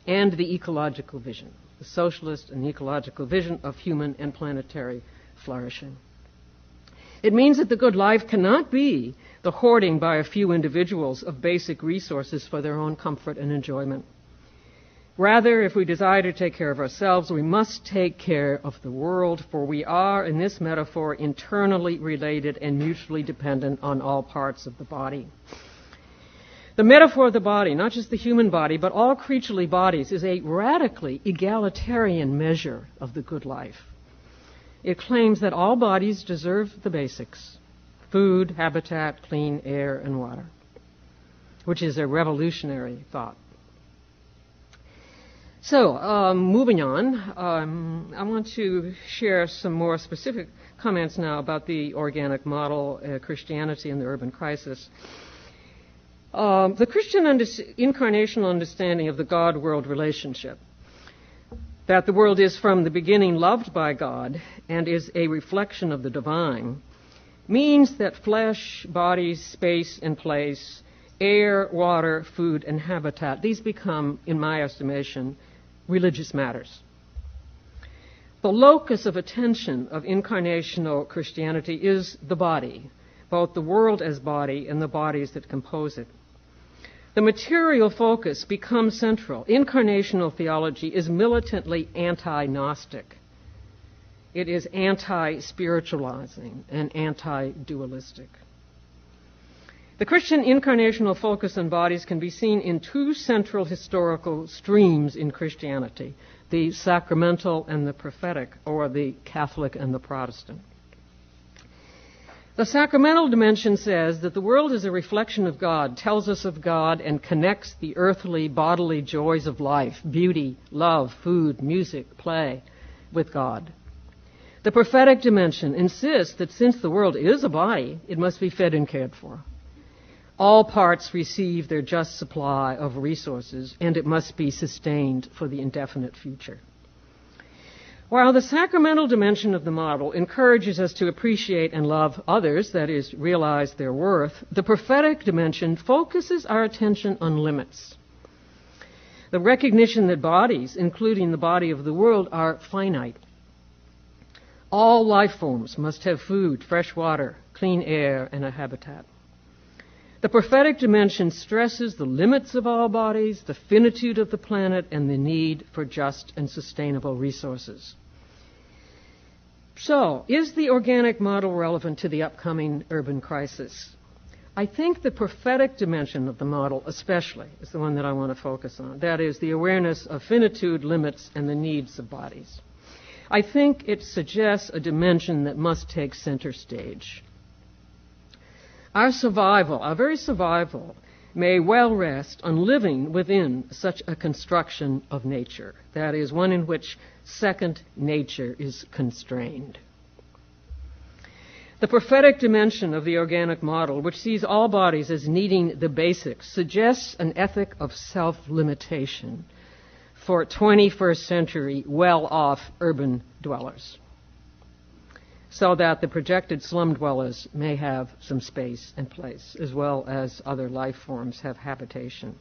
and the ecological vision, the socialist and ecological vision of human and planetary flourishing. It means that the good life cannot be the hoarding by a few individuals of basic resources for their own comfort and enjoyment. Rather, if we desire to take care of ourselves, we must take care of the world, for we are, in this metaphor, internally related and mutually dependent on all parts of the body. The metaphor of the body, not just the human body, but all creaturely bodies, is a radically egalitarian measure of the good life. It claims that all bodies deserve the basics: food, habitat, clean air, and water, which is a revolutionary thought. So, moving on, I want to share some more specific comments now about the organic model, Christianity and the urban crisis. The Christian incarnational understanding of the God-world relationship, that the world is from the beginning loved by God and is a reflection of the divine, means that flesh, bodies, space and place, air, water, food, and habitat, these become, in my estimation, religious matters. The locus of attention of incarnational Christianity is the body, both the world as body and the bodies that compose it. The material focus becomes central. Incarnational theology is militantly anti-Gnostic. It is anti-spiritualizing and anti-dualistic. The Christian incarnational focus on bodies can be seen in two central historical streams in Christianity: the sacramental and the prophetic, or the Catholic and the Protestant. The sacramental dimension says that the world is a reflection of God, tells us of God, and connects the earthly, bodily joys of life, beauty, love, food, music, play, with God. The prophetic dimension insists that since the world is a body, it must be fed and cared for. All parts receive their just supply of resources, and it must be sustained for the indefinite future. While the sacramental dimension of the model encourages us to appreciate and love others, that is, realize their worth, the prophetic dimension focuses our attention on limits. The recognition that bodies, including the body of the world, are finite. All life forms must have food, fresh water, clean air, and a habitat. The prophetic dimension stresses the limits of all bodies, the finitude of the planet, and the need for just and sustainable resources. So, is the organic model relevant to the upcoming urban crisis? I think the prophetic dimension of the model especially is the one that I want to focus on. That is, the awareness of finitude, limits, and the needs of bodies. I think it suggests a dimension that must take center stage. Our survival, our very survival, may well rest on living within such a construction of nature. That is, one in which second nature is constrained. The prophetic dimension of the organic model, which sees all bodies as needing the basics, suggests an ethic of self-limitation for 21st century well-off urban dwellers, so that the projected slum dwellers may have some space and place, as well as other life forms have habitation.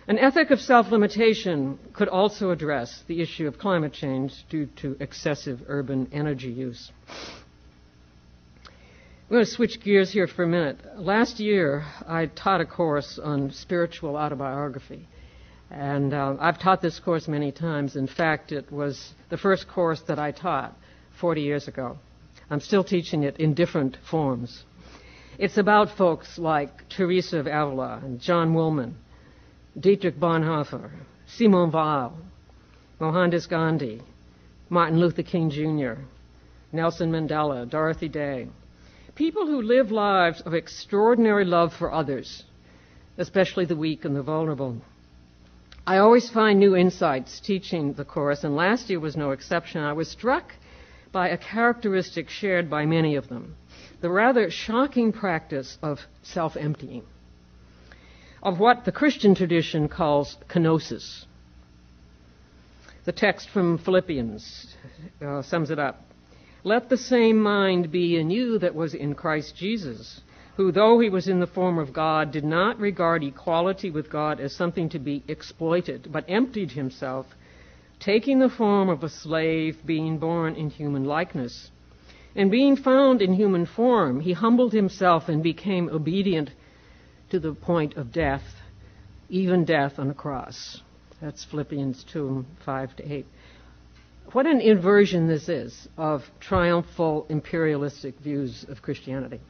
An ethic of self-limitation could also address the issue of climate change due to excessive urban energy use. I'm going to switch gears here for a minute. Last year, I taught a course on spiritual autobiography. And I've taught this course many times. In fact, it was the first course that I taught 40 years ago. I'm still teaching it in different forms. It's about folks like Teresa of Avila and John Woolman, Dietrich Bonhoeffer, Simone Weil, Mohandas Gandhi, Martin Luther King Jr., Nelson Mandela, Dorothy Day. People who live lives of extraordinary love for others, especially the weak and the vulnerable. I always find new insights teaching the course, and last year was no exception. I was struck by a characteristic shared by many of them, the rather shocking practice of self-emptying, of what the Christian tradition calls kenosis. The text from Philippians sums it up. Let the same mind be in you that was in Christ Jesus, who, though he was in the form of God, did not regard equality with God as something to be exploited, but emptied himself, taking the form of a slave, being born in human likeness. And being found in human form, he humbled himself and became obedient to the point of death, even death on a cross. That's Philippians 2, 5-8. What an inversion this is of triumphal imperialistic views of Christianity.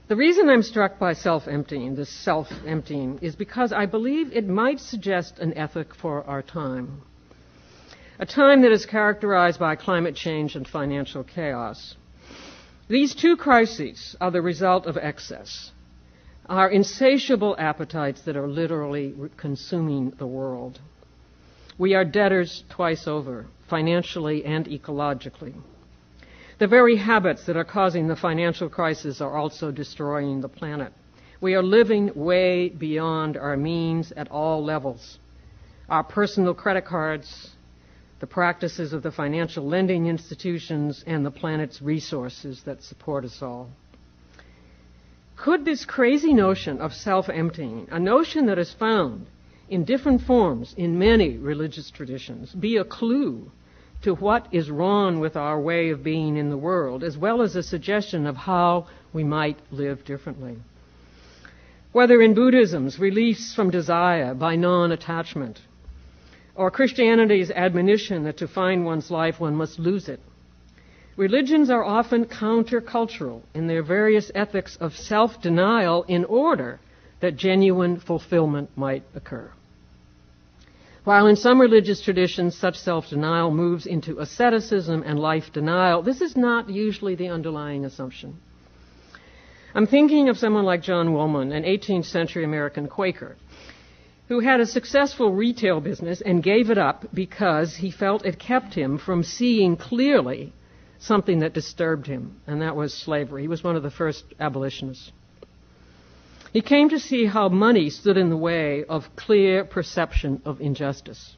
The reason I'm struck by self-emptying, this self-emptying, is because I believe it might suggest an ethic for our time. A time that is characterized by climate change and financial chaos. These two crises are the result of excess, our insatiable appetites that are literally consuming the world. We are debtors twice over, financially and ecologically. The very habits that are causing the financial crisis are also destroying the planet. We are living way beyond our means at all levels. Our personal credit cards, the practices of the financial lending institutions, and the planet's resources that support us all. Could this crazy notion of self-emptying, a notion that is found in different forms in many religious traditions, be a clue to what is wrong with our way of being in the world, as well as a suggestion of how we might live differently? Whether in Buddhism's release from desire by non-attachment, or Christianity's admonition that to find one's life one must lose it, religions are often countercultural in their various ethics of self-denial in order that genuine fulfillment might occur. While in some religious traditions such self-denial moves into asceticism and life denial, this is not usually the underlying assumption. I'm thinking of someone like John Woolman, an 18th century American Quaker, who had a successful retail business and gave it up because he felt it kept him from seeing clearly something that disturbed him, and that was slavery. He was one of the first abolitionists. He came to see how money stood in the way of clear perception of injustice.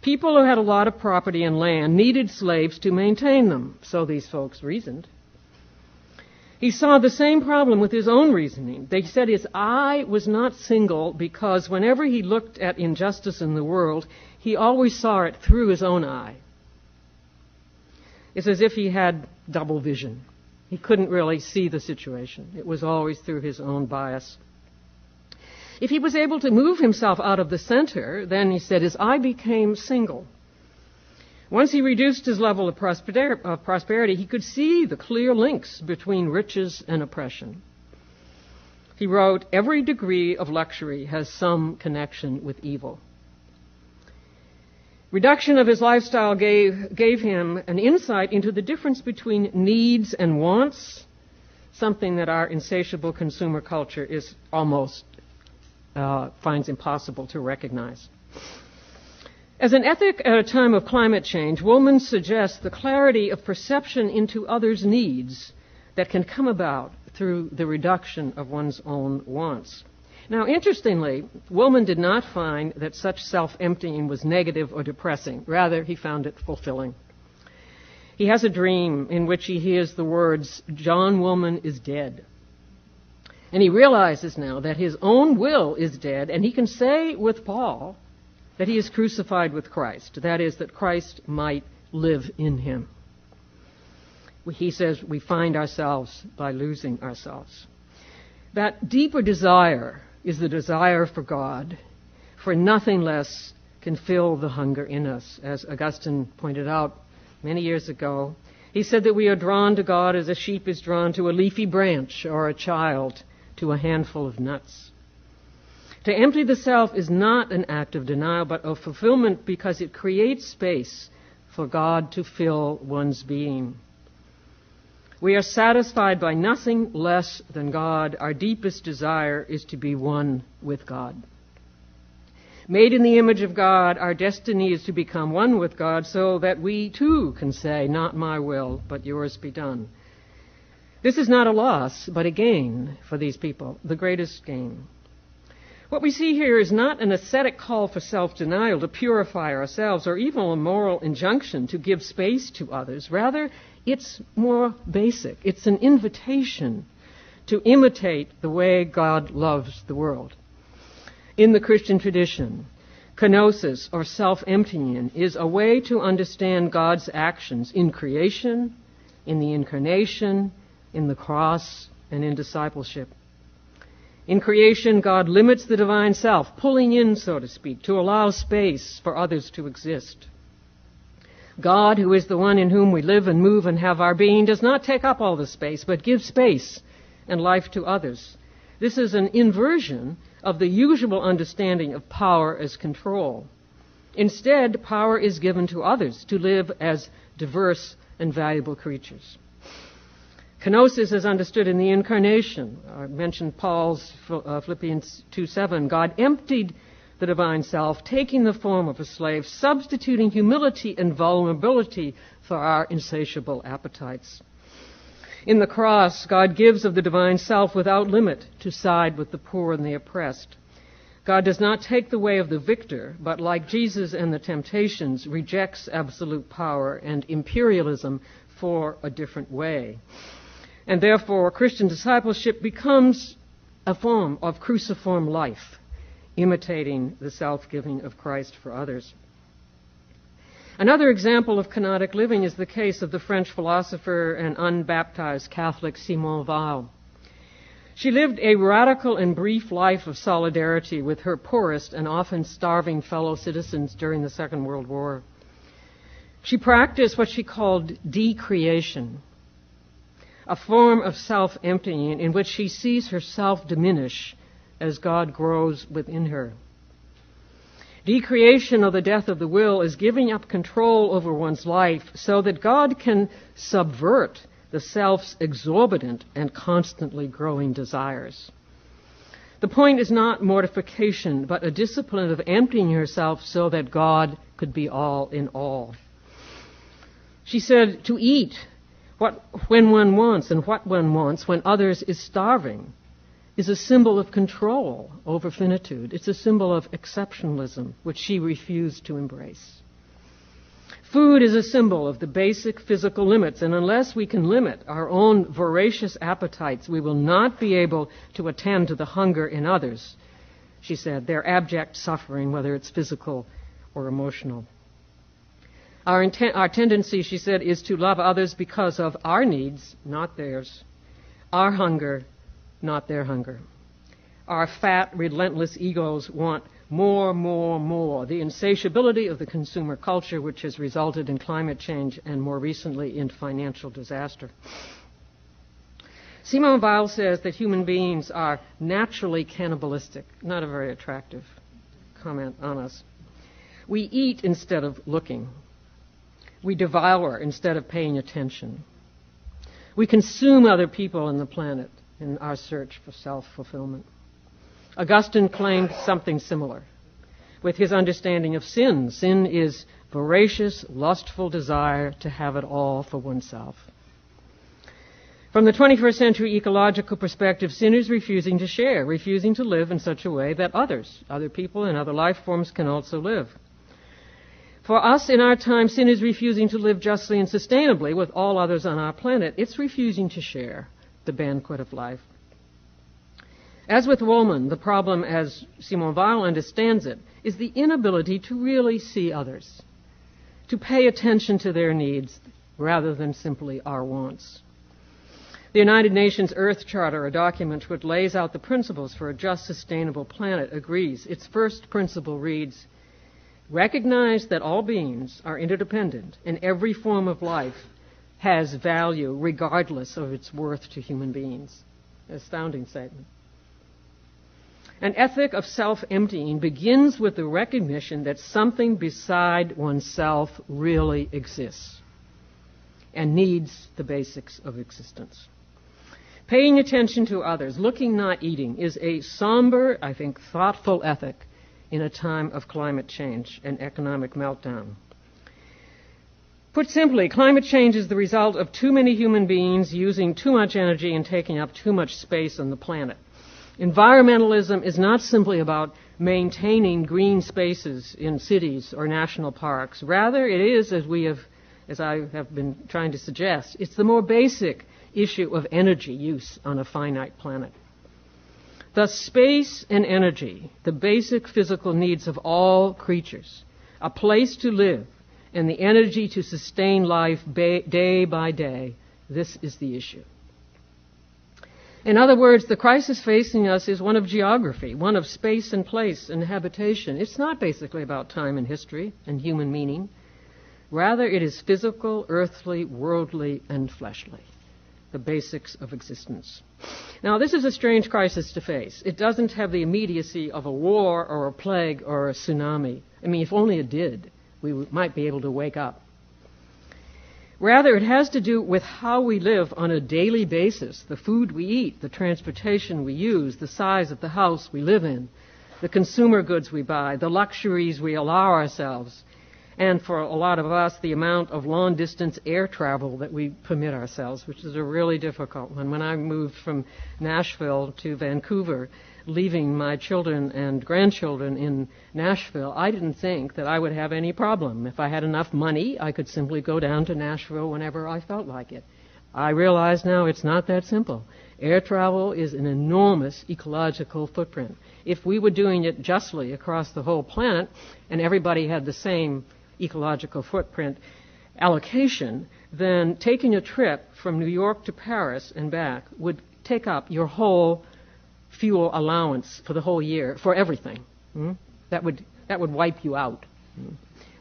People who had a lot of property and land needed slaves to maintain them, so these folks reasoned. He saw the same problem with his own reasoning. They said his eye was not single because whenever he looked at injustice in the world, he always saw it through his own eye. It's as if he had double vision. He couldn't really see the situation. It was always through his own bias. If he was able to move himself out of the center, then, he said, his eye became single. Once he reduced his level of prosperity, he could see the clear links between riches and oppression. He wrote, "Every degree of luxury has some connection with evil." Reduction of his lifestyle gave him an insight into the difference between needs and wants, something that our insatiable consumer culture is almost finds impossible to recognize. As an ethic at a time of climate change, Woolman suggests the clarity of perception into others' needs that can come about through the reduction of one's own wants. Now, interestingly, Woolman did not find that such self-emptying was negative or depressing. Rather, he found it fulfilling. He has a dream in which he hears the words, "John Woolman is dead." And he realizes now that his own will is dead, and he can say with Paul that he is crucified with Christ. That is, that Christ might live in him. He says we find ourselves by losing ourselves. That deeper desire is the desire for God, for nothing less can fill the hunger in us. As Augustine pointed out many years ago, he said that we are drawn to God as a sheep is drawn to a leafy branch or a child to a handful of nuts. To empty the self is not an act of denial, but of fulfillment because it creates space for God to fill one's being. We are satisfied by nothing less than God. Our deepest desire is to be one with God. Made in the image of God, our destiny is to become one with God so that we too can say, "Not my will, but yours be done." This is not a loss, but a gain for these people, the greatest gain. What we see here is not an ascetic call for self-denial to purify ourselves or even a moral injunction to give space to others. Rather, it's more basic. It's an invitation to imitate the way God loves the world. In the Christian tradition, kenosis, or self-emptying, is a way to understand God's actions in creation, in the Incarnation, in the cross, and in discipleship. In creation, God limits the divine self, pulling in, so to speak, to allow space for others to exist. God, who is the one in whom we live and move and have our being, does not take up all the space, but gives space and life to others. This is an inversion of the usual understanding of power as control. Instead, power is given to others to live as diverse and valuable creatures. Kenosis is understood in the Incarnation. I mentioned Paul's Philippians 2:7. God emptied the divine self, taking the form of a slave, substituting humility and vulnerability for our insatiable appetites. In the cross, God gives of the divine self without limit to side with the poor and the oppressed. God does not take the way of the victor, but like Jesus and the temptations, rejects absolute power and imperialism for a different way. And therefore, Christian discipleship becomes a form of cruciform life, imitating the self-giving of Christ for others. Another example of kenotic living is the case of the French philosopher and unbaptized Catholic Simone Weil. She lived a radical and brief life of solidarity with her poorest and often starving fellow citizens during the Second World War. She practiced what she called decreation, a form of self-emptying in which she sees herself diminish as God grows within her. Decreation, or the death of the will, is giving up control over one's life so that God can subvert the self's exorbitant and constantly growing desires. The point is not mortification, but a discipline of emptying herself so that God could be all in all. She said, to eat when one wants and what one wants when others is starving is a symbol of control over finitude. It's a symbol of exceptionalism, which she refused to embrace. Food is a symbol of the basic physical limits, and unless we can limit our own voracious appetites, we will not be able to attend to the hunger in others, she said, their abject suffering, whether it's physical or emotional. Our tendency, she said, is to love others because of our needs, not theirs, our hunger, not their hunger. Our fat, relentless egos want more, more, more. The insatiability of the consumer culture, which has resulted in climate change and more recently in financial disaster. Simone Weil says that human beings are naturally cannibalistic. Not a very attractive comment on us. We eat instead of looking. We devour instead of paying attention. We consume other people and the planet in our search for self-fulfillment. Augustine claimed something similar with his understanding of sin. Sin is voracious, lustful desire to have it all for oneself. From the 21st century ecological perspective, sin is refusing to share, refusing to live in such a way that other people and other life forms can also live. For us in our time, sin is refusing to live justly and sustainably with all others on our planet. It's refusing to share the banquet of life. As with woman, the problem, as Simone Weil understands it, is the inability to really see others, to pay attention to their needs rather than simply our wants. The United Nations Earth Charter, a document which lays out the principles for a just, sustainable planet, agrees. Its first principle reads, recognize that all beings are interdependent and every form of life has value regardless of its worth to human beings. An astounding statement. An ethic of self-emptying begins with the recognition that something beside oneself really exists and needs the basics of existence. Paying attention to others, looking, not eating, is a somber, I think, thoughtful ethic in a time of climate change and economic meltdown. Put simply, climate change is the result of too many human beings using too much energy and taking up too much space on the planet. Environmentalism is not simply about maintaining green spaces in cities or national parks. Rather, it is, as I have been trying to suggest, it's the more basic issue of energy use on a finite planet. Thus, space and energy, the basic physical needs of all creatures, a place to live, and the energy to sustain life day by day, this is the issue. In other words, the crisis facing us is one of geography, one of space and place and habitation. It's not basically about time and history and human meaning. Rather, it is physical, earthly, worldly, and fleshly, the basics of existence. Now, this is a strange crisis to face. It doesn't have the immediacy of a war or a plague or a tsunami. I mean, if only it did, we might be able to wake up. Rather, it has to do with how we live on a daily basis, the food we eat, the transportation we use, the size of the house we live in, the consumer goods we buy, the luxuries we allow ourselves, and for a lot of us, the amount of long-distance air travel that we permit ourselves, which is a really difficult one. When I moved from Nashville to Vancouver, leaving my children and grandchildren in Nashville, I didn't think that I would have any problem. If I had enough money, I could simply go down to Nashville whenever I felt like it. I realize now it's not that simple. Air travel is an enormous ecological footprint. If we were doing it justly across the whole planet and everybody had the same ecological footprint allocation, then taking a trip from New York to Paris and back would take up your whole fuel allowance for the whole year, for everything. That would wipe you out.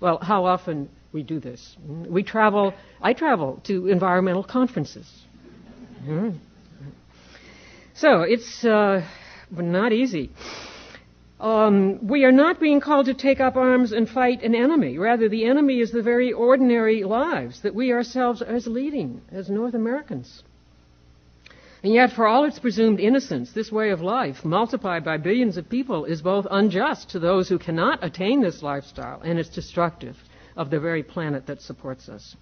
Well, how often we do this? I travel to environmental conferences. So it's not easy. We are not being called to take up arms and fight an enemy. Rather, the enemy is the very ordinary lives that we ourselves are leading as North Americans. And yet, for all its presumed innocence, this way of life, multiplied by billions of people, is both unjust to those who cannot attain this lifestyle, and it's destructive of the very planet that supports us.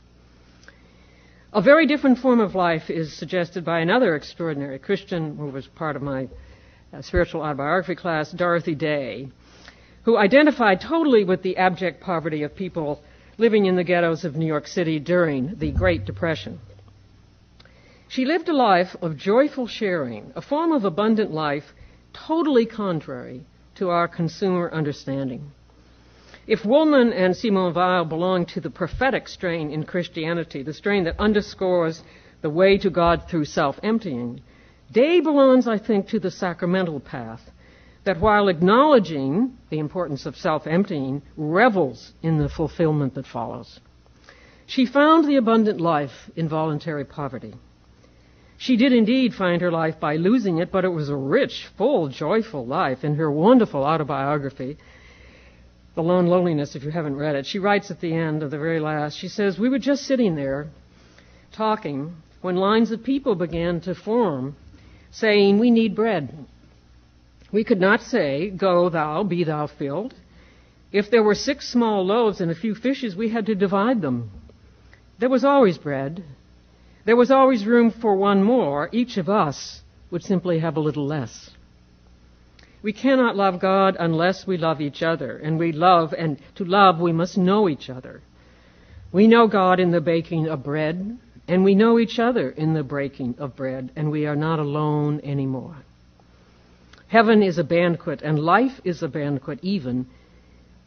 A very different form of life is suggested by another extraordinary Christian who was part of my spiritual autobiography class, Dorothy Day, who identified totally with the abject poverty of people living in the ghettos of New York City during the Great Depression. She lived a life of joyful sharing, a form of abundant life totally contrary to our consumer understanding. If Woolman and Simone Weil belong to the prophetic strain in Christianity, the strain that underscores the way to God through self-emptying, Day belongs, I think, to the sacramental path that, while acknowledging the importance of self-emptying, revels in the fulfillment that follows. She found the abundant life in voluntary poverty. She did indeed find her life by losing it, but it was a rich, full, joyful life. In her wonderful autobiography, The Lone Loneliness, if you haven't read it, she writes at the end of the very last, she says, "We were just sitting there talking when lines of people began to form, saying, 'We need bread.' We could not say, 'Go thou, be thou filled.' If there were 6 small loaves and a few fishes, we had to divide them. There was always bread. There was always room for one more. Each of us would simply have a little less. We cannot love God unless we love each other, and to love we must know each other. We know God in the baking of bread, and we know each other in the breaking of bread, and we are not alone anymore. Heaven is a banquet, and life is a banquet, even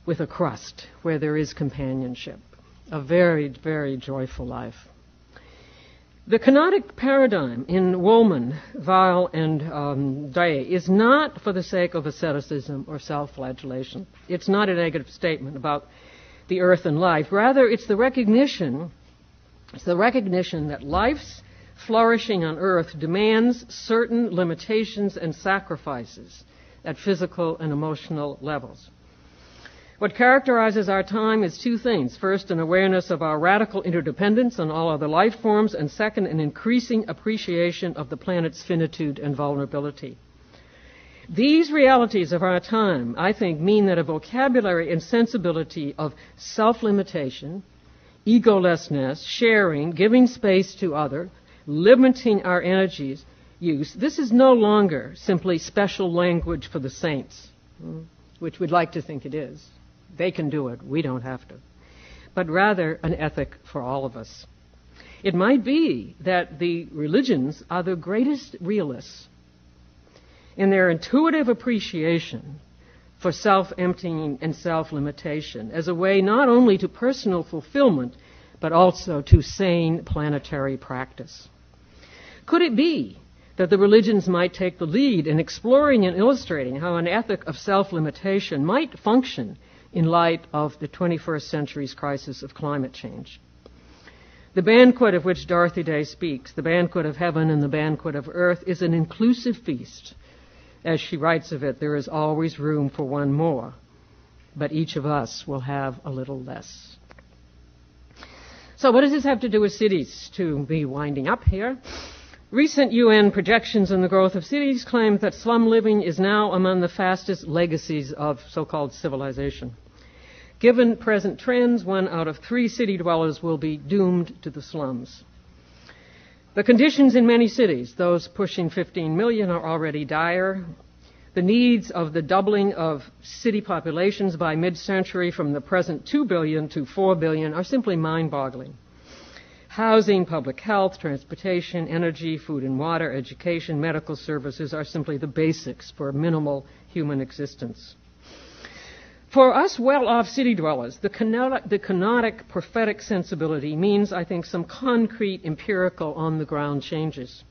with a crust where there is companionship. A very, very joyful life." The kenotic paradigm in Woolman, Weil, and Day is not for the sake of asceticism or self-flagellation. It's not a negative statement about the earth and life. Rather, it's the recognition that life's flourishing on earth demands certain limitations and sacrifices at physical and emotional levels. What characterizes our time is 2 things. First, an awareness of our radical interdependence on all other life forms, and second, an increasing appreciation of the planet's finitude and vulnerability. These realities of our time, I think, mean that a vocabulary and sensibility of self-limitation, egolessness, sharing, giving space to others, limiting our energies, use, this is no longer simply special language for the saints, which we'd like to think it is. They can do it. We don't have to. But rather an ethic for all of us. It might be that the religions are the greatest realists in their intuitive appreciation for self-emptying and self-limitation as a way not only to personal fulfillment, but also to sane planetary practice. Could it be that the religions might take the lead in exploring and illustrating how an ethic of self-limitation might function in light of the 21st century's crisis of climate change? The banquet of which Dorothy Day speaks, the banquet of heaven and the banquet of earth, is an inclusive feast. As she writes of it, there is always room for one more, but each of us will have a little less. So what does this have to do with cities? To be winding up here. Recent UN projections on the growth of cities claim that slum living is now among the fastest legacies of so-called civilization. Given present trends, 1 out of 3 city dwellers will be doomed to the slums. The conditions in many cities, those pushing 15 million, are already dire. The needs of the doubling of city populations by mid-century from the present 2 billion to 4 billion are simply mind-boggling. Housing, public health, transportation, energy, food and water, education, medical services are simply the basics for minimal human existence. For us well-off city dwellers, the kenotic prophetic sensibility means, I think, some concrete, empirical, on-the-ground changes.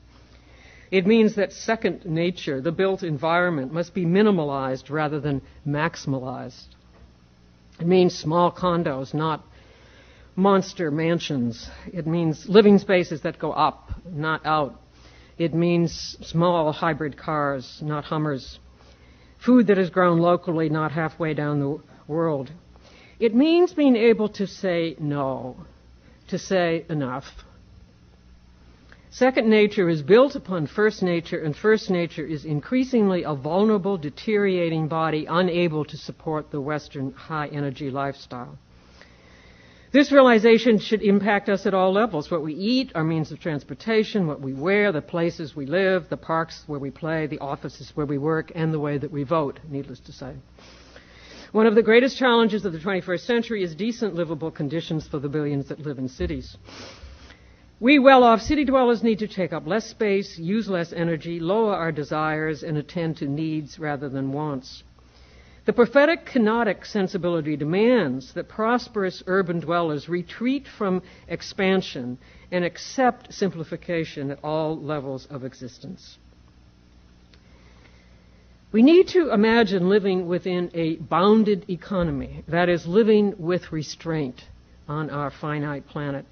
It means that second nature, the built environment, must be minimalized rather than maximalized. It means small condos, not monster mansions. It means living spaces that go up, not out. It means small hybrid cars, not Hummers. Food that is grown locally, not halfway down the world. It means being able to say no, to say enough. Second nature is built upon first nature, and first nature is increasingly a vulnerable, deteriorating body unable to support the Western high-energy lifestyle. This realization should impact us at all levels: what we eat, our means of transportation, what we wear, the places we live, the parks where we play, the offices where we work, and the way that we vote, needless to say. One of the greatest challenges of the 21st century is decent livable conditions for the billions that live in cities. We well-off city dwellers need to take up less space, use less energy, lower our desires, and attend to needs rather than wants. The prophetic kenotic sensibility demands that prosperous urban dwellers retreat from expansion and accept simplification at all levels of existence. We need to imagine living within a bounded economy, that is, living with restraint on our finite planet.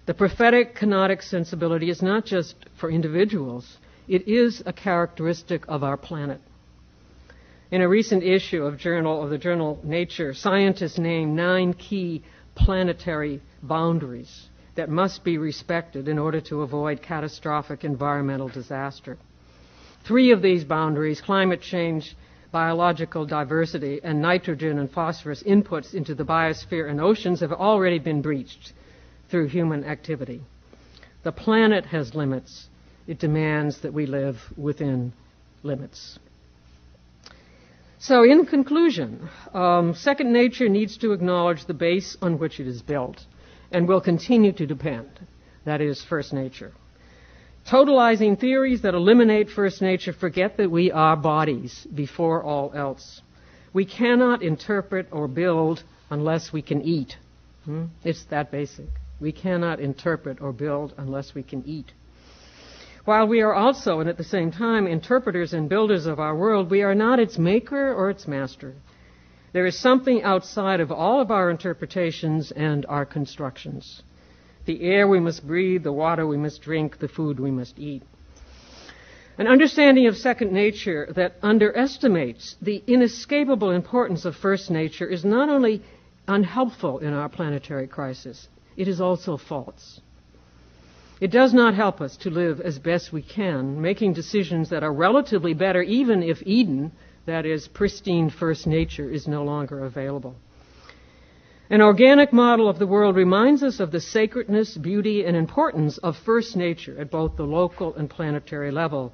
The prophetic kenotic sensibility is not just for individuals, it is a characteristic of our planet. In a recent issue of the journal Nature, scientists named 9 key planetary boundaries that must be respected in order to avoid catastrophic environmental disaster. 3 of these boundaries, climate change, biological diversity, and nitrogen and phosphorus inputs into the biosphere and oceans, have already been breached through human activity. The planet has limits. It demands that we live within limits. So in conclusion, second nature needs to acknowledge the base on which it is built and will continue to depend, that is, first nature. Totalizing theories that eliminate first nature forget that we are bodies before all else. We cannot interpret or build unless we can eat. It's that basic. We cannot interpret or build unless we can eat. While we are also, and at the same time, interpreters and builders of our world, we are not its maker or its master. There is something outside of all of our interpretations and our constructions. The air we must breathe, the water we must drink, the food we must eat. An understanding of second nature that underestimates the inescapable importance of first nature is not only unhelpful in our planetary crisis, it is also false. It does not help us to live as best we can, making decisions that are relatively better even if Eden, that is, pristine first nature, is no longer available. An organic model of the world reminds us of the sacredness, beauty, and importance of first nature at both the local and planetary level.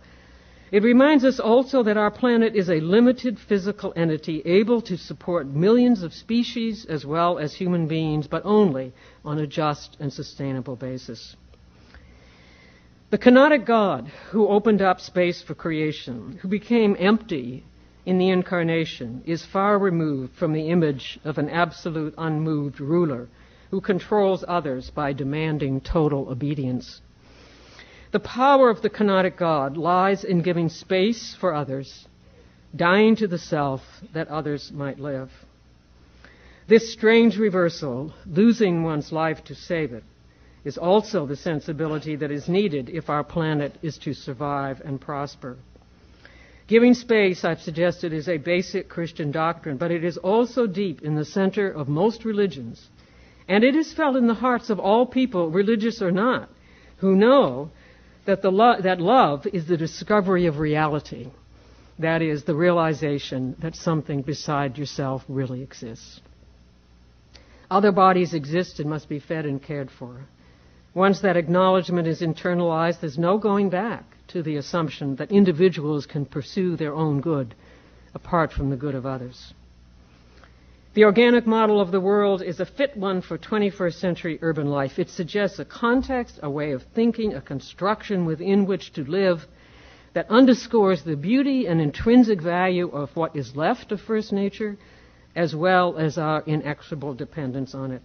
It reminds us also that our planet is a limited physical entity able to support millions of species as well as human beings, but only on a just and sustainable basis. The kenotic God who opened up space for creation, who became empty in the Incarnation, is far removed from the image of an absolute unmoved ruler who controls others by demanding total obedience. The power of the kenotic God lies in giving space for others, dying to the self that others might live. This strange reversal, losing one's life to save it, is also the sensibility that is needed if our planet is to survive and prosper. Giving space, I've suggested, is a basic Christian doctrine, but it is also deep in the center of most religions, and it is felt in the hearts of all people, religious or not, who know that that love is the discovery of reality. That is, the realization that something beside yourself really exists. Other bodies exist and must be fed and cared for. Once that acknowledgement is internalized, there's no going back to the assumption that individuals can pursue their own good apart from the good of others. The organic model of the world is a fit one for 21st century urban life. It suggests a context, a way of thinking, a construction within which to live that underscores the beauty and intrinsic value of what is left of first nature, as well as our inexorable dependence on it.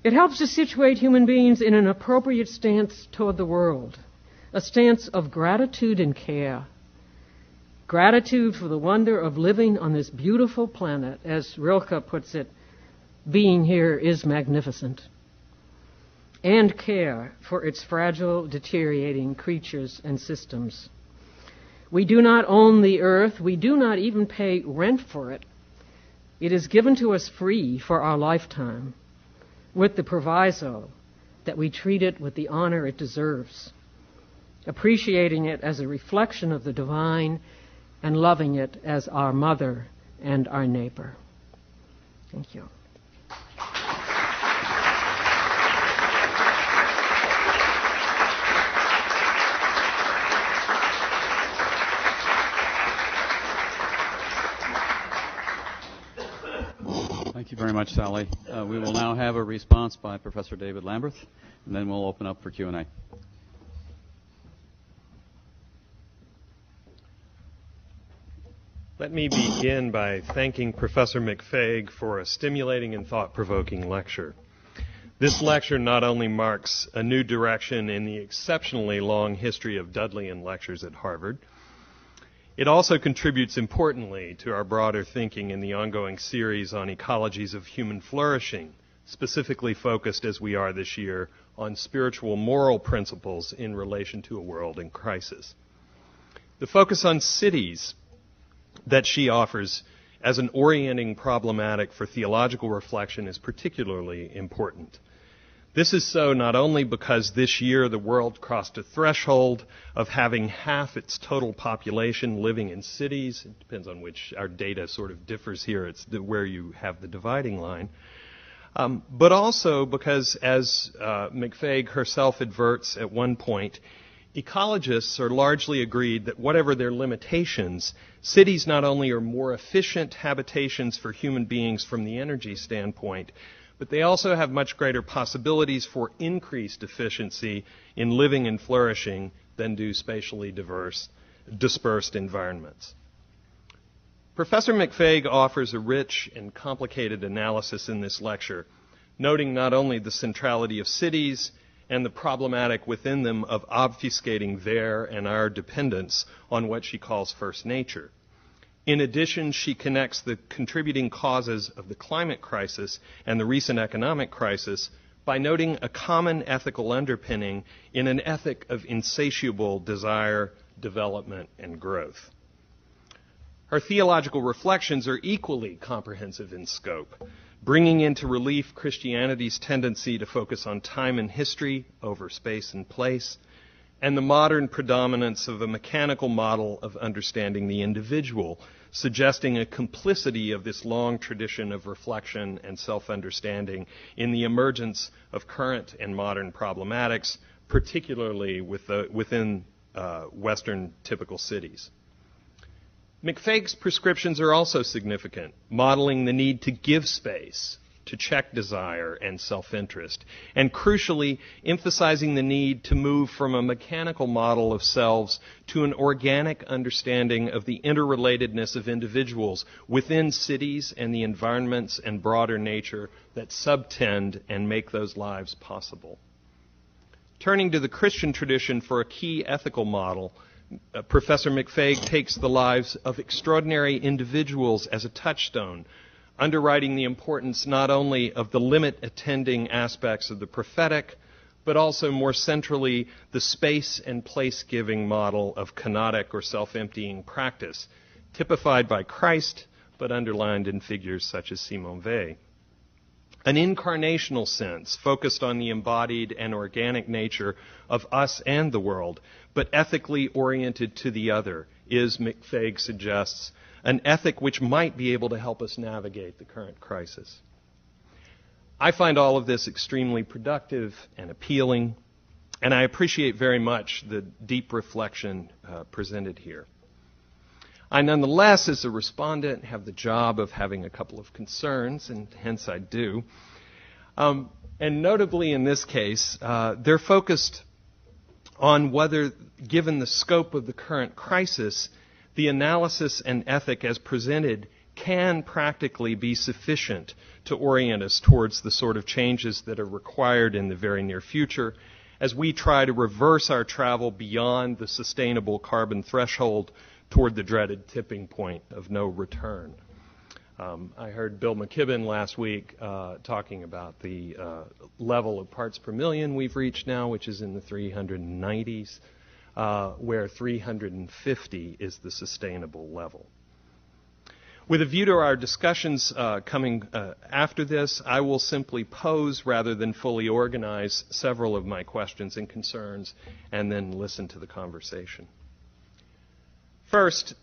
It helps to situate human beings in an appropriate stance toward the world, a stance of gratitude and care. Gratitude for the wonder of living on this beautiful planet. As Rilke puts it, being here is magnificent. And care for its fragile, deteriorating creatures and systems. We do not own the earth. We do not even pay rent for it. It is given to us free for our lifetime, with the proviso that we treat it with the honor it deserves, appreciating it as a reflection of the divine and loving it as our mother and our neighbor. Thank you. Thank you very much, Sallie. We will now have a response by Professor David Lamberth, and then we'll open up for Q&A. Let me begin by thanking Professor McFague for a stimulating and thought-provoking lecture. This lecture not only marks a new direction in the exceptionally long history of Dudleian lectures at Harvard, it also contributes importantly to our broader thinking in the ongoing series on ecologies of human flourishing, specifically focused as we are this year on spiritual moral principles in relation to a world in crisis. The focus on cities that she offers as an orienting problematic for theological reflection is particularly important. This is so not only because this year the world crossed a threshold of having half its total population living in cities. It depends on which our data sort of differs here. It's where you have the dividing line. But also because, as McFague herself adverts at one point, ecologists are largely agreed that whatever their limitations, cities not only are more efficient habitations for human beings from the energy standpoint, but they also have much greater possibilities for increased efficiency in living and flourishing than do spatially dispersed environments. Professor McFague offers a rich and complicated analysis in this lecture, noting not only the centrality of cities and the problematic within them of obfuscating their and our dependence on what she calls first nature. In addition, she connects the contributing causes of the climate crisis and the recent economic crisis by noting a common ethical underpinning in an ethic of insatiable desire, development, and growth. Her theological reflections are equally comprehensive in scope, bringing into relief Christianity's tendency to focus on time and history over space and place, and the modern predominance of a mechanical model of understanding the individual, suggesting a complicity of this long tradition of reflection and self-understanding in the emergence of current and modern problematics, particularly within Western typical cities. McFague's prescriptions are also significant, modeling the need to give space, to check desire and self-interest, and crucially, emphasizing the need to move from a mechanical model of selves to an organic understanding of the interrelatedness of individuals within cities and the environments and broader nature that subtend and make those lives possible. Turning to the Christian tradition for a key ethical model, Professor McFague takes the lives of extraordinary individuals as a touchstone, underwriting the importance not only of the limit-attending aspects of the prophetic, but also more centrally the space and place-giving model of kenotic or self-emptying practice, typified by Christ, but underlined in figures such as Simone Weil. An incarnational sense focused on the embodied and organic nature of us and the world, but ethically oriented to the other, is, McFague suggests, an ethic which might be able to help us navigate the current crisis. I find all of this extremely productive and appealing, and I appreciate very much the deep reflection presented here. I nonetheless, as a respondent, have the job of having a couple of concerns, and hence I do. And notably in this case, they're focused on whether, given the scope of the current crisis, the analysis and ethic as presented can practically be sufficient to orient us towards the sort of changes that are required in the very near future as we try to reverse our travel beyond the sustainable carbon threshold toward the dreaded tipping point of no return. I heard Bill McKibben last week talking about the level of parts per million we've reached now, which is in the 390s. Where 350 is the sustainable level. With a view to our discussions coming after this, I will simply pose rather than fully organize several of my questions and concerns and then listen to the conversation. First,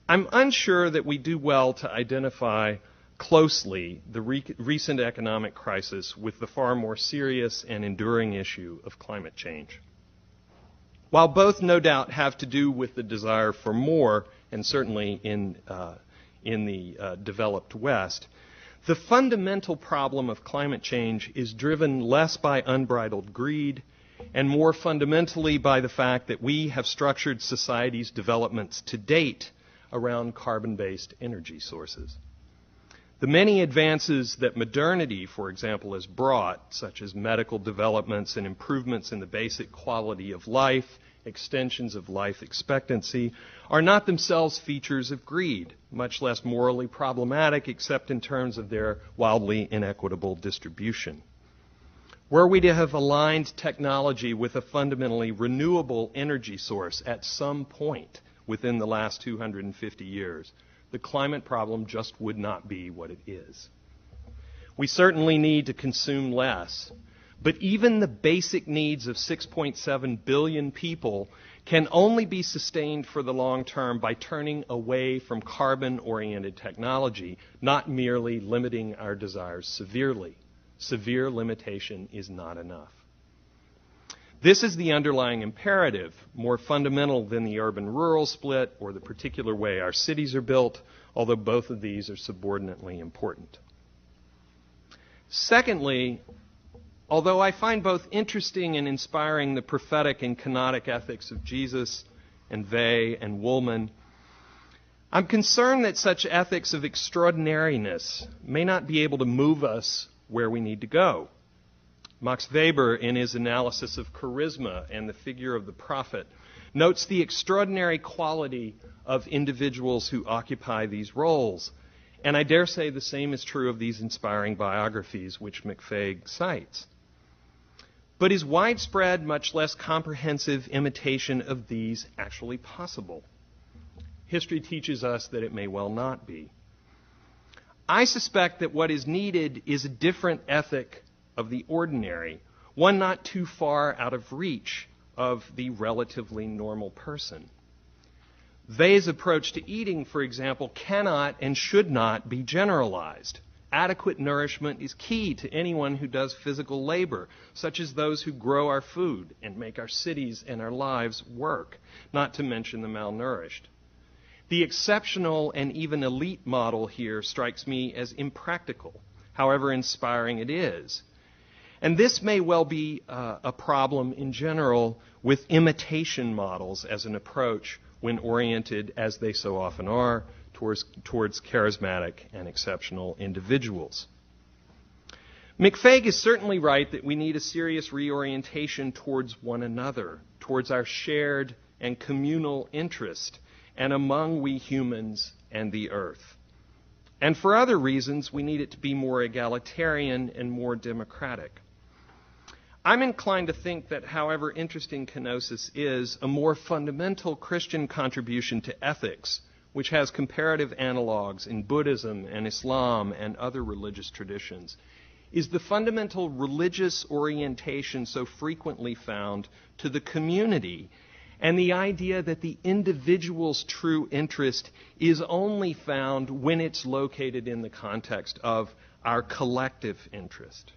I'm unsure that we do well to identify closely the recent economic crisis with the far more serious and enduring issue of climate change. While both no doubt have to do with the desire for more, and certainly in the developed West, the fundamental problem of climate change is driven less by unbridled greed and more fundamentally by the fact that we have structured society's developments to date around carbon-based energy sources. The many advances that modernity, for example, has brought, such as medical developments and improvements in the basic quality of life, extensions of life expectancy, are not themselves features of greed, much less morally problematic except in terms of their wildly inequitable distribution. Were we to have aligned technology with a fundamentally renewable energy source at some point within the last 250 years, the climate problem just would not be what it is. We certainly need to consume less, but even the basic needs of 6.7 billion people can only be sustained for the long term by turning away from carbon-oriented technology, not merely limiting our desires severely. Severe limitation is not enough. This is the underlying imperative, more fundamental than the urban-rural split or the particular way our cities are built, although both of these are subordinately important. Secondly, although I find both interesting and inspiring the prophetic and kenotic ethics of Jesus and Weil and Woolman, I'm concerned that such ethics of extraordinariness may not be able to move us where we need to go. Max Weber, in his analysis of charisma and the figure of the prophet, notes the extraordinary quality of individuals who occupy these roles. And I dare say the same is true of these inspiring biographies which McFague cites. But is widespread, much less comprehensive imitation of these actually possible? History teaches us that it may well not be. I suspect that what is needed is a different ethic of the ordinary, one not too far out of reach of the relatively normal person. They's approach to eating, for example, cannot and should not be generalized. Adequate nourishment is key to anyone who does physical labor, such as those who grow our food and make our cities and our lives work, not to mention the malnourished. The exceptional and even elite model here strikes me as impractical, however inspiring it is. And this may well be a problem in general with imitation models as an approach when oriented, as they so often are, towards charismatic and exceptional individuals. McFague is certainly right that we need a serious reorientation towards one another, towards our shared and communal interest, and among we humans and the earth. And for other reasons, we need it to be more egalitarian and more democratic. I'm inclined to think that, however interesting kenosis is, a more fundamental Christian contribution to ethics, which has comparative analogs in Buddhism and Islam and other religious traditions, is the fundamental religious orientation so frequently found to the community, and the idea that the individual's true interest is only found when it's located in the context of our collective interest.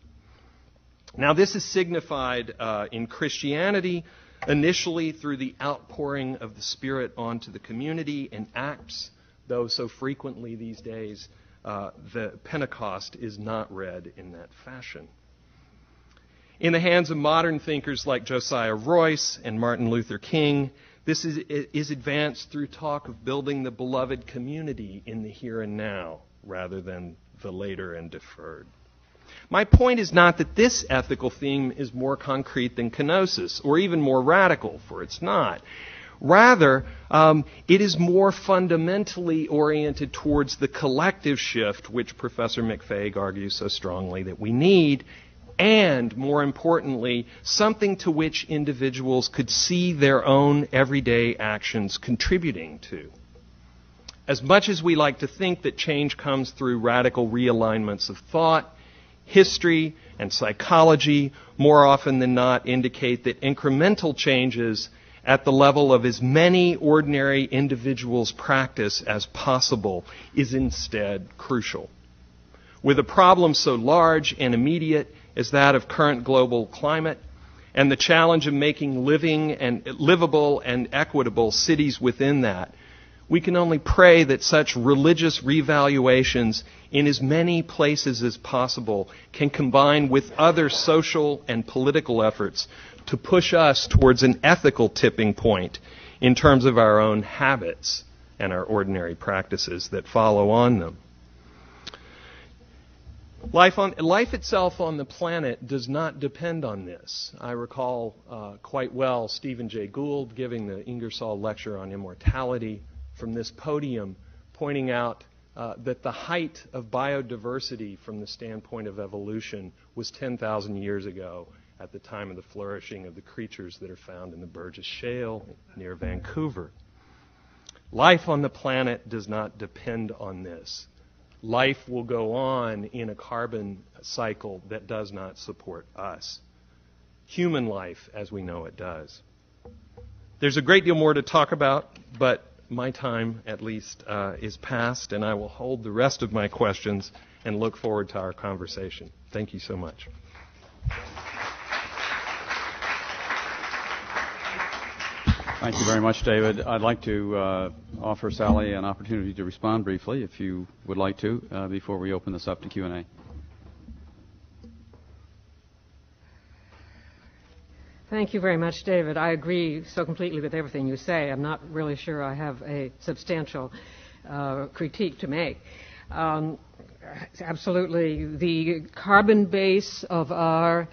Now, this is signified in Christianity initially through the outpouring of the Spirit onto the community in Acts, though so frequently these days the Pentecost is not read in that fashion. In the hands of modern thinkers like Josiah Royce and Martin Luther King, this is advanced through talk of building the beloved community in the here and now, rather than the later and deferred. My point is not that this ethical theme is more concrete than kenosis, or even more radical, for it's not. Rather, it is more fundamentally oriented towards the collective shift which Professor McFague argues so strongly that we need, and, more importantly, something to which individuals could see their own everyday actions contributing to. As much as we like to think that change comes through radical realignments of thought, history and psychology more often than not indicate that incremental changes at the level of as many ordinary individuals' practice as possible is instead crucial. With a problem so large and immediate as that of current global climate, and the challenge of making livable and equitable cities within that, we can only pray that such religious revaluations in as many places as possible can combine with other social and political efforts to push us towards an ethical tipping point in terms of our own habits and our ordinary practices that follow on them. Life itself on the planet does not depend on this. I recall quite well Stephen Jay Gould giving the Ingersoll Lecture on Immortality from this podium, pointing out that the height of biodiversity from the standpoint of evolution was 10,000 years ago at the time of the flourishing of the creatures that are found in the Burgess Shale near Vancouver. Life on the planet does not depend on this. Life will go on in a carbon cycle that does not support us. Human life, as we know it does. There's a great deal more to talk about, but my time, at least, is past, and I will hold the rest of my questions and look forward to our conversation. Thank you so much. Thank you very much, David. I'd like to offer Sallie an opportunity to respond briefly, if you would like to, before we open this up to Q&A. Thank you very much, David. I agree so completely with everything you say. I'm not really sure I have a substantial critique to make. Absolutely, the carbon base of our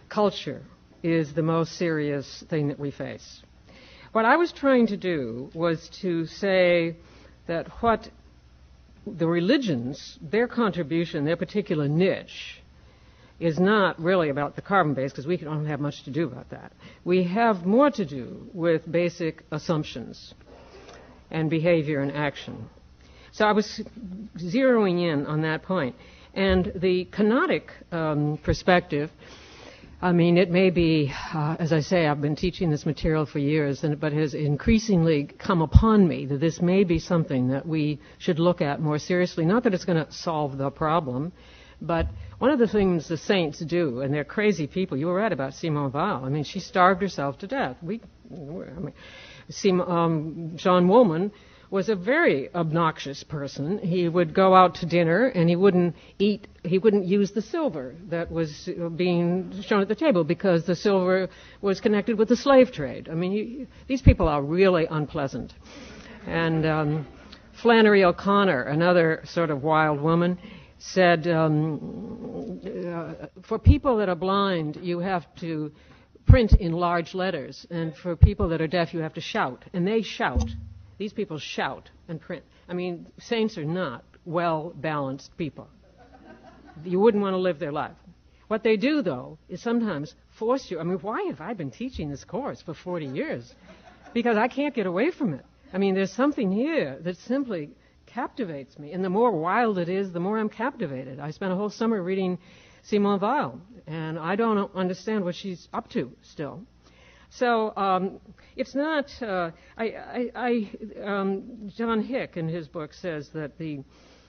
culture is the most serious thing that we face. What I was trying to do was to say that what the religions, their contribution, their particular niche, is not really about the carbon base, because we don't have much to do about that. We have more to do with basic assumptions and behavior and action. So I was zeroing in on that point. And the kenotic perspective I mean, it may be, as I say, I've been teaching this material for years, but it has increasingly come upon me that this may be something that we should look at more seriously. Not that it's going to solve the problem, but one of the things the saints do, and they're crazy people. You were right about Simone Weil. I mean, she starved herself to death. John Woolman was a very obnoxious person. He would go out to dinner and he wouldn't use the silver that was being shown at the table because the silver was connected with the slave trade. I mean, these people are really unpleasant. And Flannery O'Connor, another sort of wild woman, said, for people that are blind, you have to print in large letters, and for people that are deaf, you have to shout. And they shout. These people shout and print. I mean, saints are not well-balanced people. You wouldn't want to live their life. What they do, though, is sometimes force you. I mean, why have I been teaching this course for 40 years? Because I can't get away from it. I mean, there's something here that simply captivates me. And the more wild it is, the more I'm captivated. I spent a whole summer reading Simone Weil, and I don't understand what she's up to still. So it's not. John Hick in his book says that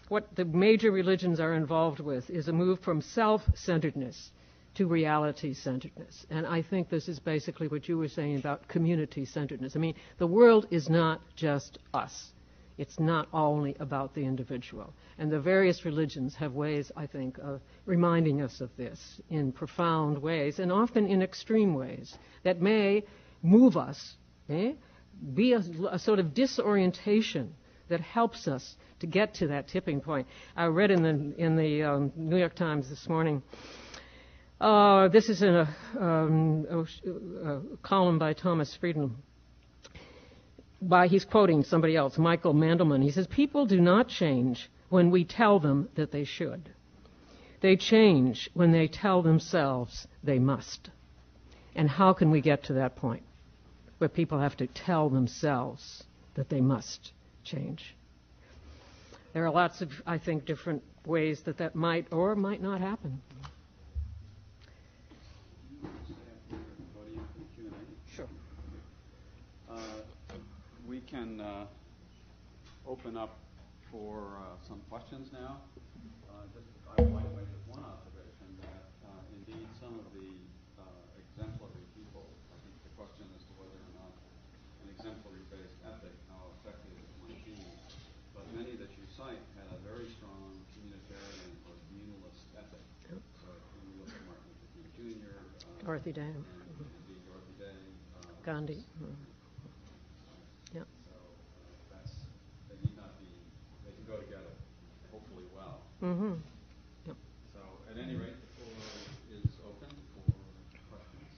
what the major religions are involved with is a move from self-centeredness to reality-centeredness, and I think this is basically what you were saying about community-centeredness. I mean, the world is not just us. It's not only about the individual. And the various religions have ways, I think, of reminding us of this in profound ways and often in extreme ways that may move us, be a sort of disorientation that helps us to get to that tipping point. I read in the New York Times this morning, this is in a column by Thomas Friedman. He's quoting somebody else, Michael Mandelman. He says, people do not change when we tell them that they should. They change when they tell themselves they must. And how can we get to that point where people have to tell themselves that they must change? There are lots of, I think, different ways that might or might not happen. Sure. We can open up for some questions now. I want to make one observation that indeed some of the exemplary people, I think the question as to whether or not an exemplary-based ethic, how effective it might be, but many that you cite had a very strong communitarian or communalist ethic. Yep. So when we look at Martin Luther King Jr., Dorothy Day, Dorothy Day, Gandhi. Mm-hmm. Yep. So, at any rate, the floor is open for questions,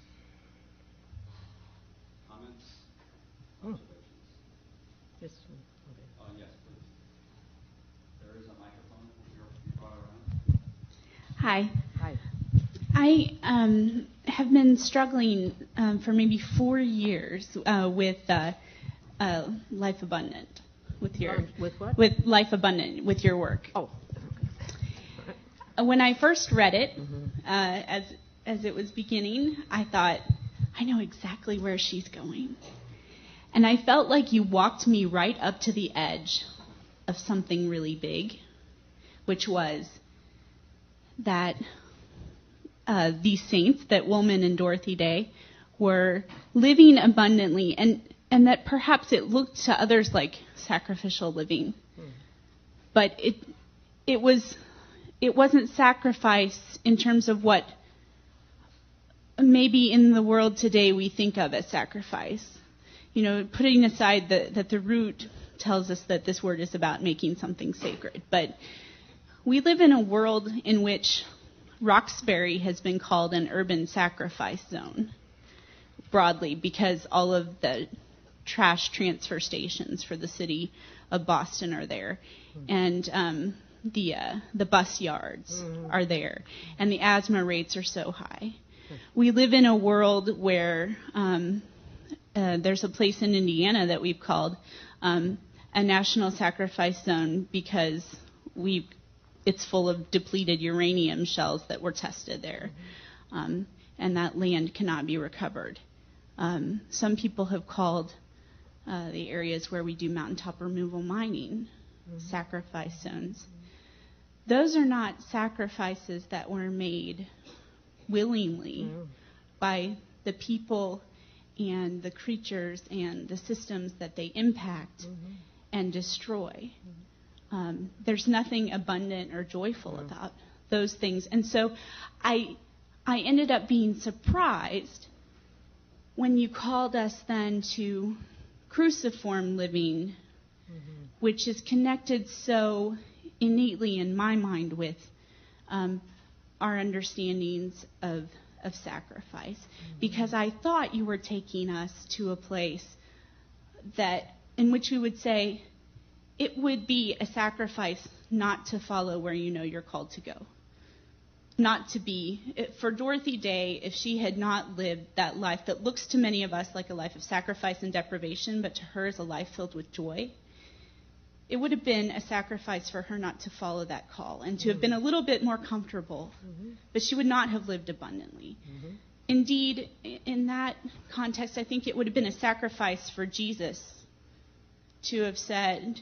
comments, observations. Yes. Okay. Yes, please. There is a microphone you brought around. Hi. Hi. I have been struggling for maybe 4 years with Life Abundant. With what? With Life Abundant, with your work. Oh. When I first read it, as it was beginning, I thought, I know exactly where she's going. And I felt like you walked me right up to the edge of something really big, which was that these saints, that Woolman and Dorothy Day, were living abundantly, and that perhaps it looked to others like sacrificial living. But it wasn't sacrifice in terms of what maybe in the world today we think of as sacrifice. You know, putting aside that the root tells us that this word is about making something sacred. But we live in a world in which Roxbury has been called an urban sacrifice zone broadly because all of the trash transfer stations for the city of Boston are there. And the bus yards are there, and the asthma rates are so high. We live in a world where there's a place in Indiana that we've called a national sacrifice zone because it's full of depleted uranium shells that were tested there. and that land cannot be recovered. Some people have called the areas where we do mountaintop removal mining sacrifice zones. Those are not sacrifices that were made willingly by the people and the creatures and the systems that they impact and destroy. There's nothing abundant or joyful about those things. And so I ended up being surprised when you called us then to cruciform living, which is connected so innately in my mind with our understandings of sacrifice, because I thought you were taking us to a place that in which we would say it would be a sacrifice not to follow where you know you're called to go. Not to be, for Dorothy Day, if she had not lived that life that looks to many of us like a life of sacrifice and deprivation, but to her is a life filled with joy, it would have been a sacrifice for her not to follow that call and to have been a little bit more comfortable, but she would not have lived abundantly. Indeed, in that context, I think it would have been a sacrifice for Jesus to have said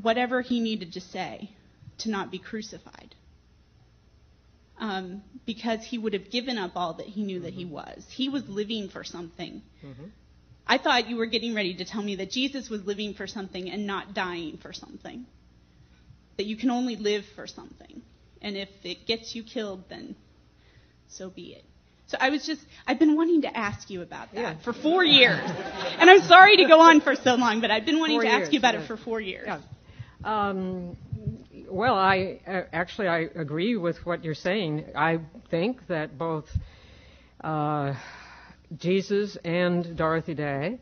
whatever he needed to say to not be crucified, because he would have given up all that he knew that he was. He was living for something. I thought you were getting ready to tell me that Jesus was living for something and not dying for something. That you can only live for something. And if it gets you killed, then so be it. So I've been wanting to ask you about that for 4 years. And I'm sorry to go on for so long, but I've been wanting to ask you about it for 4 years. Well, I agree with what you're saying. I think that both Jesus and Dorothy Day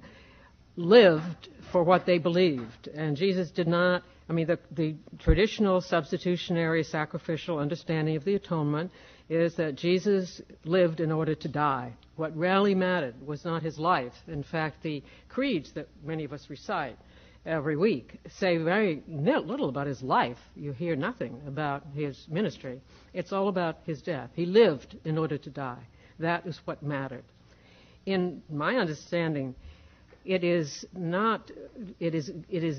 lived for what they believed. And Jesus did not, the traditional substitutionary sacrificial understanding of the atonement is that Jesus lived in order to die. What really mattered was not his life. In fact, the creeds that many of us recite every week say very little about his life. You hear nothing about his ministry. It's all about his death. He lived in order to die. That is what mattered. In my understanding, it is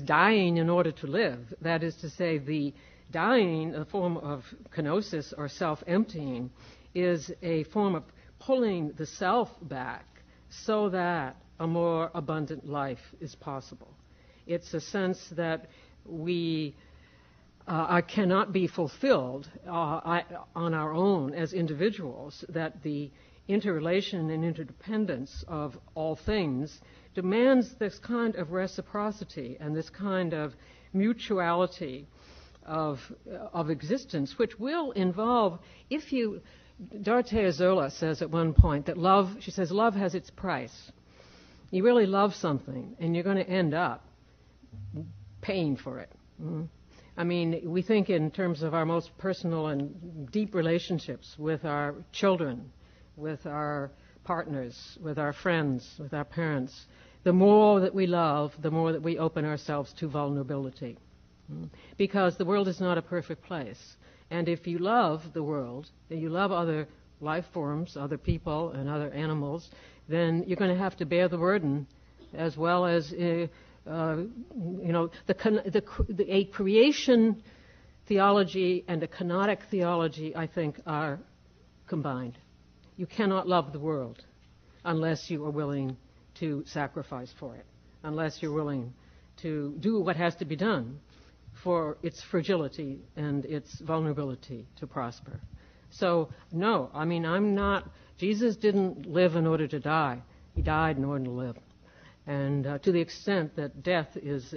dying in order to live. That is to say, the dying, a form of kenosis or self-emptying, is a form of pulling the self back so that a more abundant life is possible. It's a sense that we cannot be fulfilled on our own as individuals, that the interrelation and interdependence of all things demands this kind of reciprocity and this kind of mutuality of existence, which will involve, Dorothea Zola says at one point that love has its price. You really love something, and you're going to end up paying for it. We think in terms of our most personal and deep relationships with our children, with our partners, with our friends, with our parents. The more that we love, the more that we open ourselves to vulnerability. Because the world is not a perfect place. And if you love the world, and you love other life forms, other people and other animals, then you're going to have to bear the burden, as well as a creation theology and a kenotic theology, I think, are combined. You cannot love the world unless you are willing to sacrifice for it, unless you're willing to do what has to be done for its fragility and its vulnerability to prosper. So, no, Jesus didn't live in order to die. He died in order to live. And to the extent that death is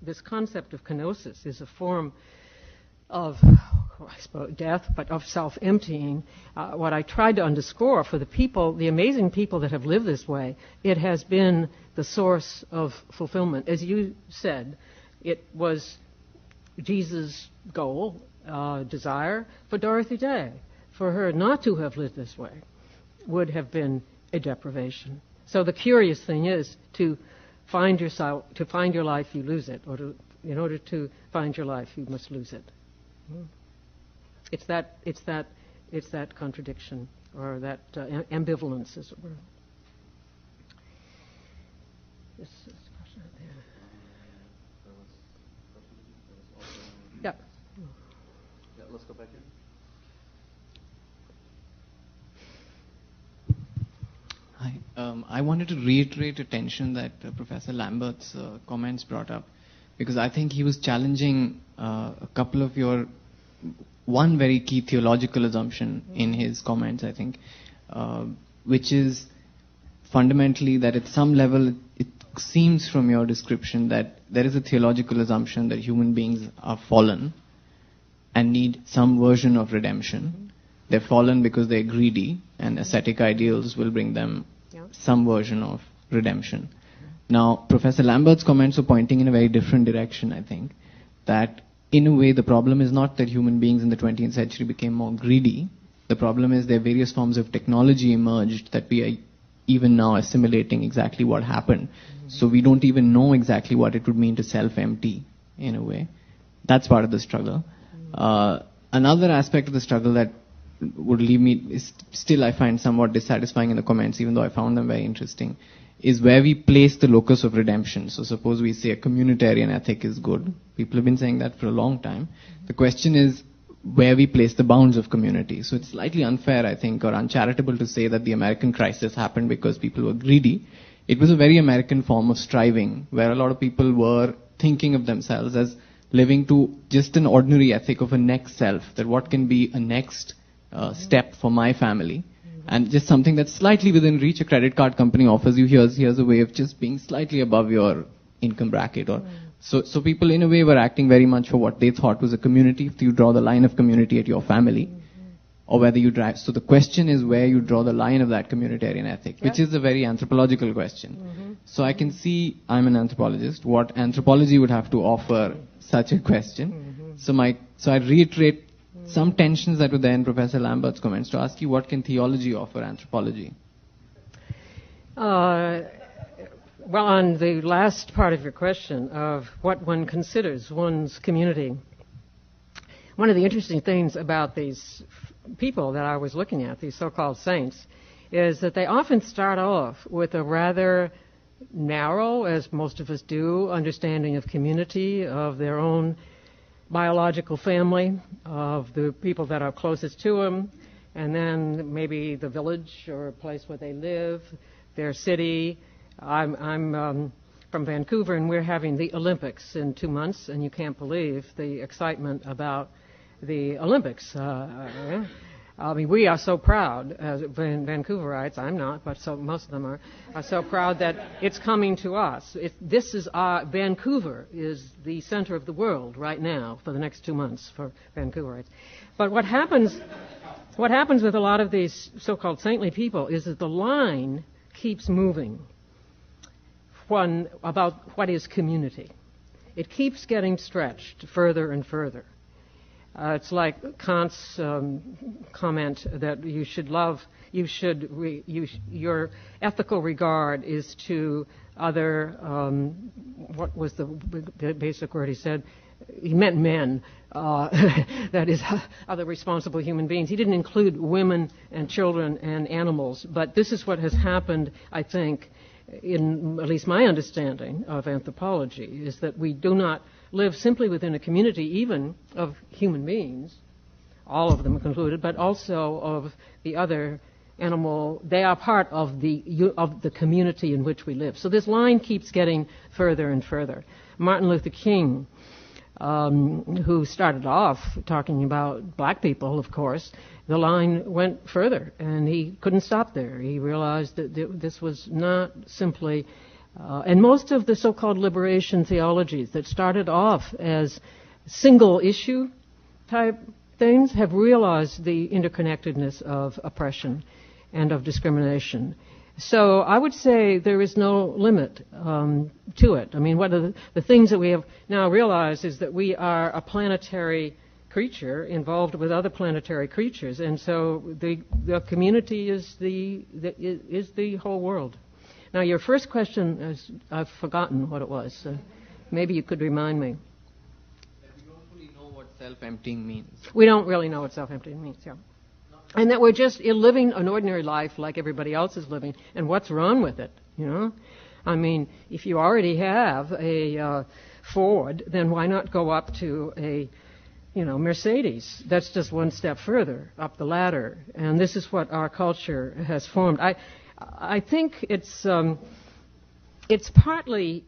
this concept of kenosis is a form of, I suppose, death, but of self-emptying, what I tried to underscore for the people, the amazing people that have lived this way, it has been the source of fulfillment. As you said, it was Jesus' goal, desire for Dorothy Day. For her not to have lived this way would have been a deprivation. So the curious thing is to find your life, you lose it, or in order to find your life, you must lose it. It's that it's that contradiction or that ambivalence, as it were. This is a question out there. Yeah. Yeah, let's go back in. Hi. I wanted to reiterate a tension that Professor Lamberth's comments brought up, because I think he was challenging a couple of one very key theological assumption in his comments, I think, which is fundamentally that at some level it seems from your description that there is a theological assumption that human beings are fallen and need some version of redemption. They're fallen because they're greedy, and ascetic ideals will bring them some version of redemption. Now, Professor Lamberth's comments are pointing in a very different direction, I think, that in a way the problem is not that human beings in the 20th century became more greedy. The problem is there are various forms of technology emerged that we are even now assimilating exactly what happened. So we don't even know exactly what it would mean to self-empty, in a way. That's part of the struggle. Another aspect of the struggle that would leave me, is still I find somewhat dissatisfying in the comments, even though I found them very interesting, is where we place the locus of redemption. So suppose we say a communitarian ethic is good. People have been saying that for a long time. The question is where we place the bounds of community. So it's slightly unfair, I think, or uncharitable to say that the American crisis happened because people were greedy. It was a very American form of striving, where a lot of people were thinking of themselves as living to just an ordinary ethic of a next self, that what can be a next step for my family, and just something that's slightly within reach. A credit card company offers you, here's a way of just being slightly above your income bracket, or so people in a way were acting very much for what they thought was a community, if you draw the line of community at your family, or whether you drive. So the question is where you draw the line of that communitarian ethic, which is a very anthropological question. So I can see, I'm an anthropologist, what anthropology would have to offer such a question. So I reiterate some tensions that were there in Professor Lamberth's comments to ask you, what can theology offer anthropology? Well, on the last part of your question of what one considers one's community, one of the interesting things about these people that I was looking at, these so-called saints, is that they often start off with a rather narrow, as most of us do, understanding of community, of their own biological family, of the people that are closest to them, and then maybe the village or a place where they live, their city. I'm from Vancouver, and we're having the Olympics in 2 months, and you can't believe the excitement about the Olympics. I mean, we are so proud as Vancouverites. I'm not, but so most of them are so proud that it's coming to us. Vancouver is the center of the world right now for the next 2 months for Vancouverites. But what happens with a lot of these so-called saintly people is that the line keeps moving about what is community. It keeps getting stretched further and further. It's like Kant's comment that your ethical regard is to other, what was the basic word he said? He meant men, that is, other responsible human beings. He didn't include women and children and animals, but this is what has happened, I think, in at least my understanding of anthropology, is that we do not live simply within a community even of human beings, all of them included, but also of the other animal. They are part of the community in which we live. So this line keeps getting further and further. Martin Luther King, who started off talking about black people, of course, the line went further, and he couldn't stop there. He realized that this was not simply and most of the so-called liberation theologies that started off as single-issue type things have realized the interconnectedness of oppression and of discrimination. So I would say there is no limit to it. I mean, one of the things that we have now realized is that we are a planetary creature involved with other planetary creatures, and so the community is the whole world. Now, your first question, I've forgotten what it was. Maybe you could remind me. We don't really know what self-emptying means. We don't really know what self-emptying means, yeah. Not And that we're just living an ordinary life like everybody else is living. And what's wrong with it, you know? I mean, if you already have a Ford, then why not go up to a, Mercedes? That's just one step further up the ladder. And this is what our culture has formed. I think it's partly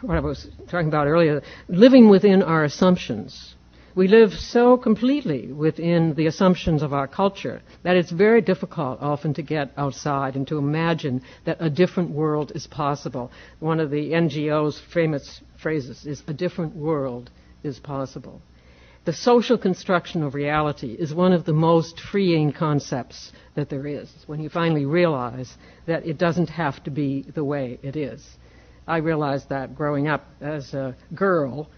what I was talking about earlier, living within our assumptions. We live so completely within the assumptions of our culture that it's very difficult often to get outside and to imagine that a different world is possible. One of the NGO's famous phrases is, "A different world is possible." The social construction of reality is one of the most freeing concepts that there is, when you finally realize that it doesn't have to be the way it is. I realized that growing up as a girl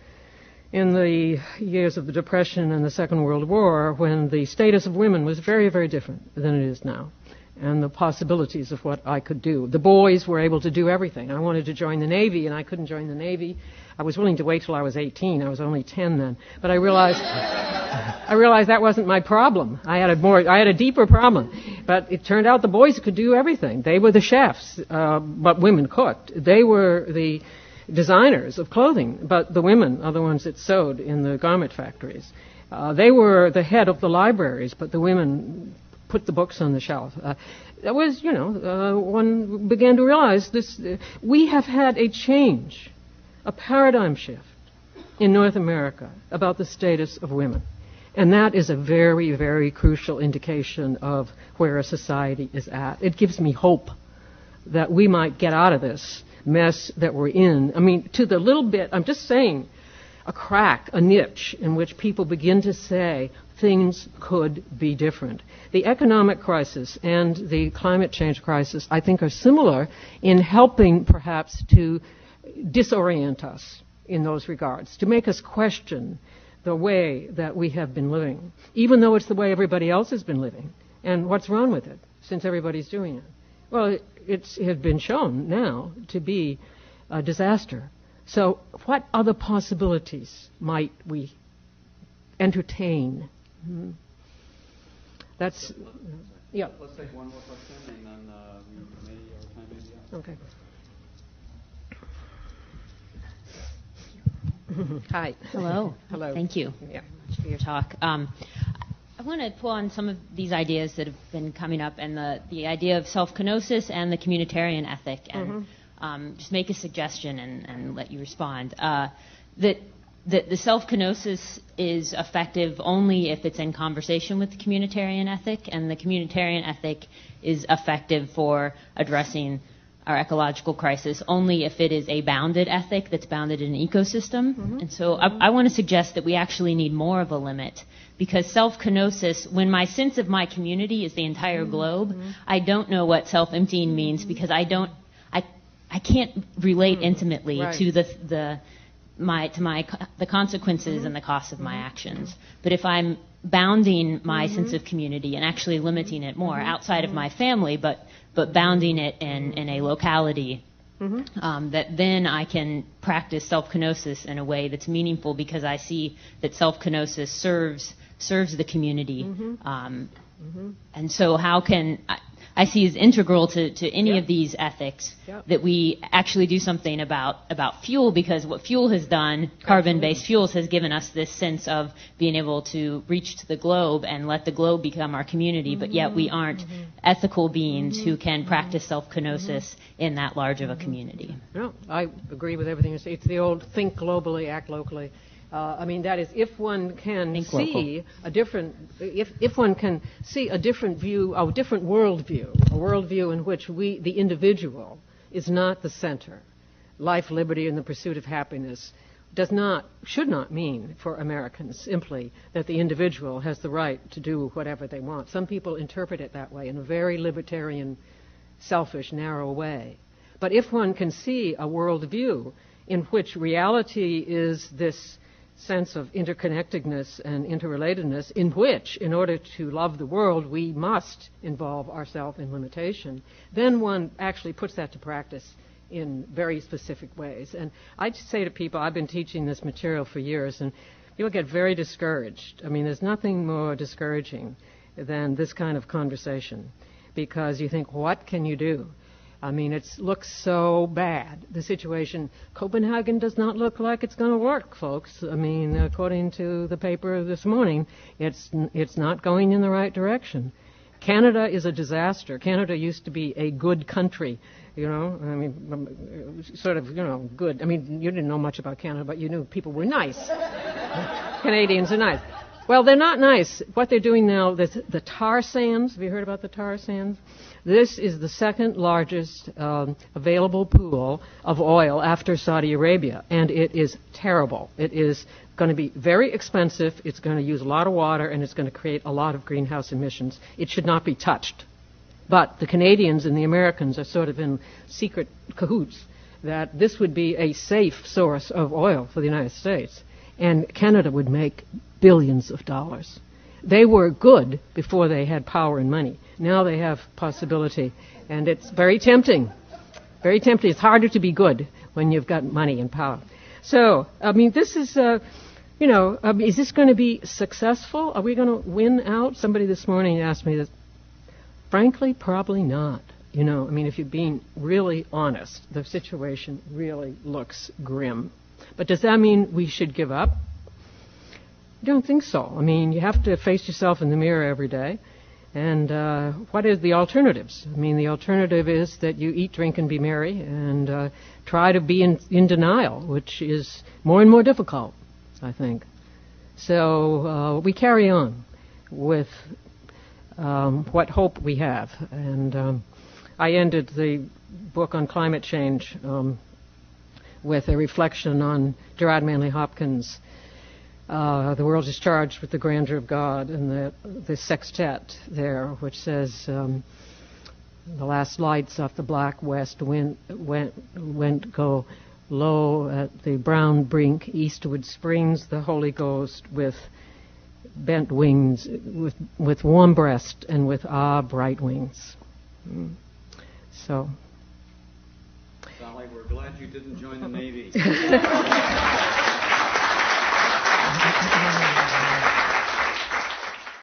in the years of the Depression and the Second World War, when the status of women was very, very different than it is now, and the possibilities of what I could do. The boys were able to do everything. I wanted to join the Navy, and I couldn't join the Navy. I was willing to wait till I was 18. I was only 10 then. But I realized that wasn't my problem. I had a deeper problem. But it turned out the boys could do everything. They were the chefs, but women cooked. They were the designers of clothing, but the women are the ones that sewed in the garment factories. They were the head of the libraries, but the women put the books on the shelf. That was, one began to realize this. We have had a change, a paradigm shift in North America about the status of women. And that is a very, very crucial indication of where a society is at. It gives me hope that we might get out of this mess that we're in. I mean, to the little bit, I'm just saying, a crack, a niche in which people begin to say things could be different. The economic crisis and the climate change crisis, I think, are similar in helping perhaps to disorient us in those regards, to make us question the way that we have been living, even though it's the way everybody else has been living. And what's wrong with it, since everybody's doing it? Well, it has been shown now to be a disaster. So what other possibilities might we entertain? Mm-hmm. That's, yeah. Let's take one more question, and then we may our time may be up. Okay. Hi. Hello. Hello. Thank you for your talk. I want to pull on some of these ideas that have been coming up, and the idea of self-kenosis and the communitarian ethic, and just make a suggestion and let you respond. That the self-kenosis is effective only if it's in conversation with the communitarian ethic, and the communitarian ethic is effective for addressing our ecological crisis only if it is a bounded ethic that's bounded in an ecosystem. Mm-hmm. And so I want to suggest that we actually need more of a limit, because self-kenosis, when my sense of my community is the entire globe, I don't know what self-emptying means, because I can't relate intimately to the consequences and the cost of my actions. But if I'm bounding my sense of community and actually limiting it more outside of my family, but bounding it in a locality, that then I can practice self-kenosis in a way that's meaningful, because I see that self-kenosis serves the community. And so how can I see as integral to any of these ethics that we actually do something about fuel, because what fuel has done, carbon-based fuels, has given us this sense of being able to reach to the globe and let the globe become our community, but yet we aren't ethical beings who can practice self-kenosis in that large of a community. No, I agree with everything you say. It's the old think globally, act locally. I mean, that is, if one can see a different, if one can see a different view, a different worldview, a worldview in which the individual is not the center. Life, liberty, and the pursuit of happiness should not mean for Americans simply that the individual has the right to do whatever they want. Some people interpret it that way in a very libertarian, selfish, narrow way. But if one can see a worldview in which reality is this sense of interconnectedness and interrelatedness, in which, in order to love the world, we must involve ourselves in limitation, then one actually puts that to practice in very specific ways. And I say to people, I've been teaching this material for years, and people get very discouraged. I mean, there's nothing more discouraging than this kind of conversation, because you think, what can you do? I mean, it looks so bad, the situation. Copenhagen does not look like it's going to work, folks. I mean, according to the paper this morning, it's not going in the right direction. Canada is a disaster. Canada used to be a good country, you know. I mean, sort of, you know, good. I mean, you didn't know much about Canada, but you knew people were nice. Canadians are nice. Well, they're not nice. What they're doing now, the tar sands, have you heard about the tar sands? This is the second largest available pool of oil after Saudi Arabia, and it is terrible. It is going to be very expensive, it's going to use a lot of water, and it's going to create a lot of greenhouse emissions. It should not be touched. But the Canadians and the Americans are sort of in secret cahoots that this would be a safe source of oil for the United States, and Canada would make billions of dollars. They were good before they had power and money. Now they have possibility, and it's very tempting. Very tempting. It's harder to be good when you've got money and power. So, I mean, this is, is this going to be successful? Are we going to win out? Somebody this morning asked me this. Frankly, probably not. You know, I mean, if you're being really honest, the situation really looks grim. But does that mean we should give up? I don't think so. I mean, you have to face yourself in the mirror every day. And what are the alternatives? I mean, the alternative is that you eat, drink, and be merry, and try to be in denial, which is more and more difficult, I think. So we carry on with what hope we have. And I ended the book on climate change with a reflection on Gerard Manley Hopkins' The World is Charged with the Grandeur of God, and the sextet there, which says, the last lights off the black west went go low at the brown brink, eastward springs the Holy Ghost with bent wings, with warm breast and with bright wings. So. Sally, we're glad you didn't join the Navy.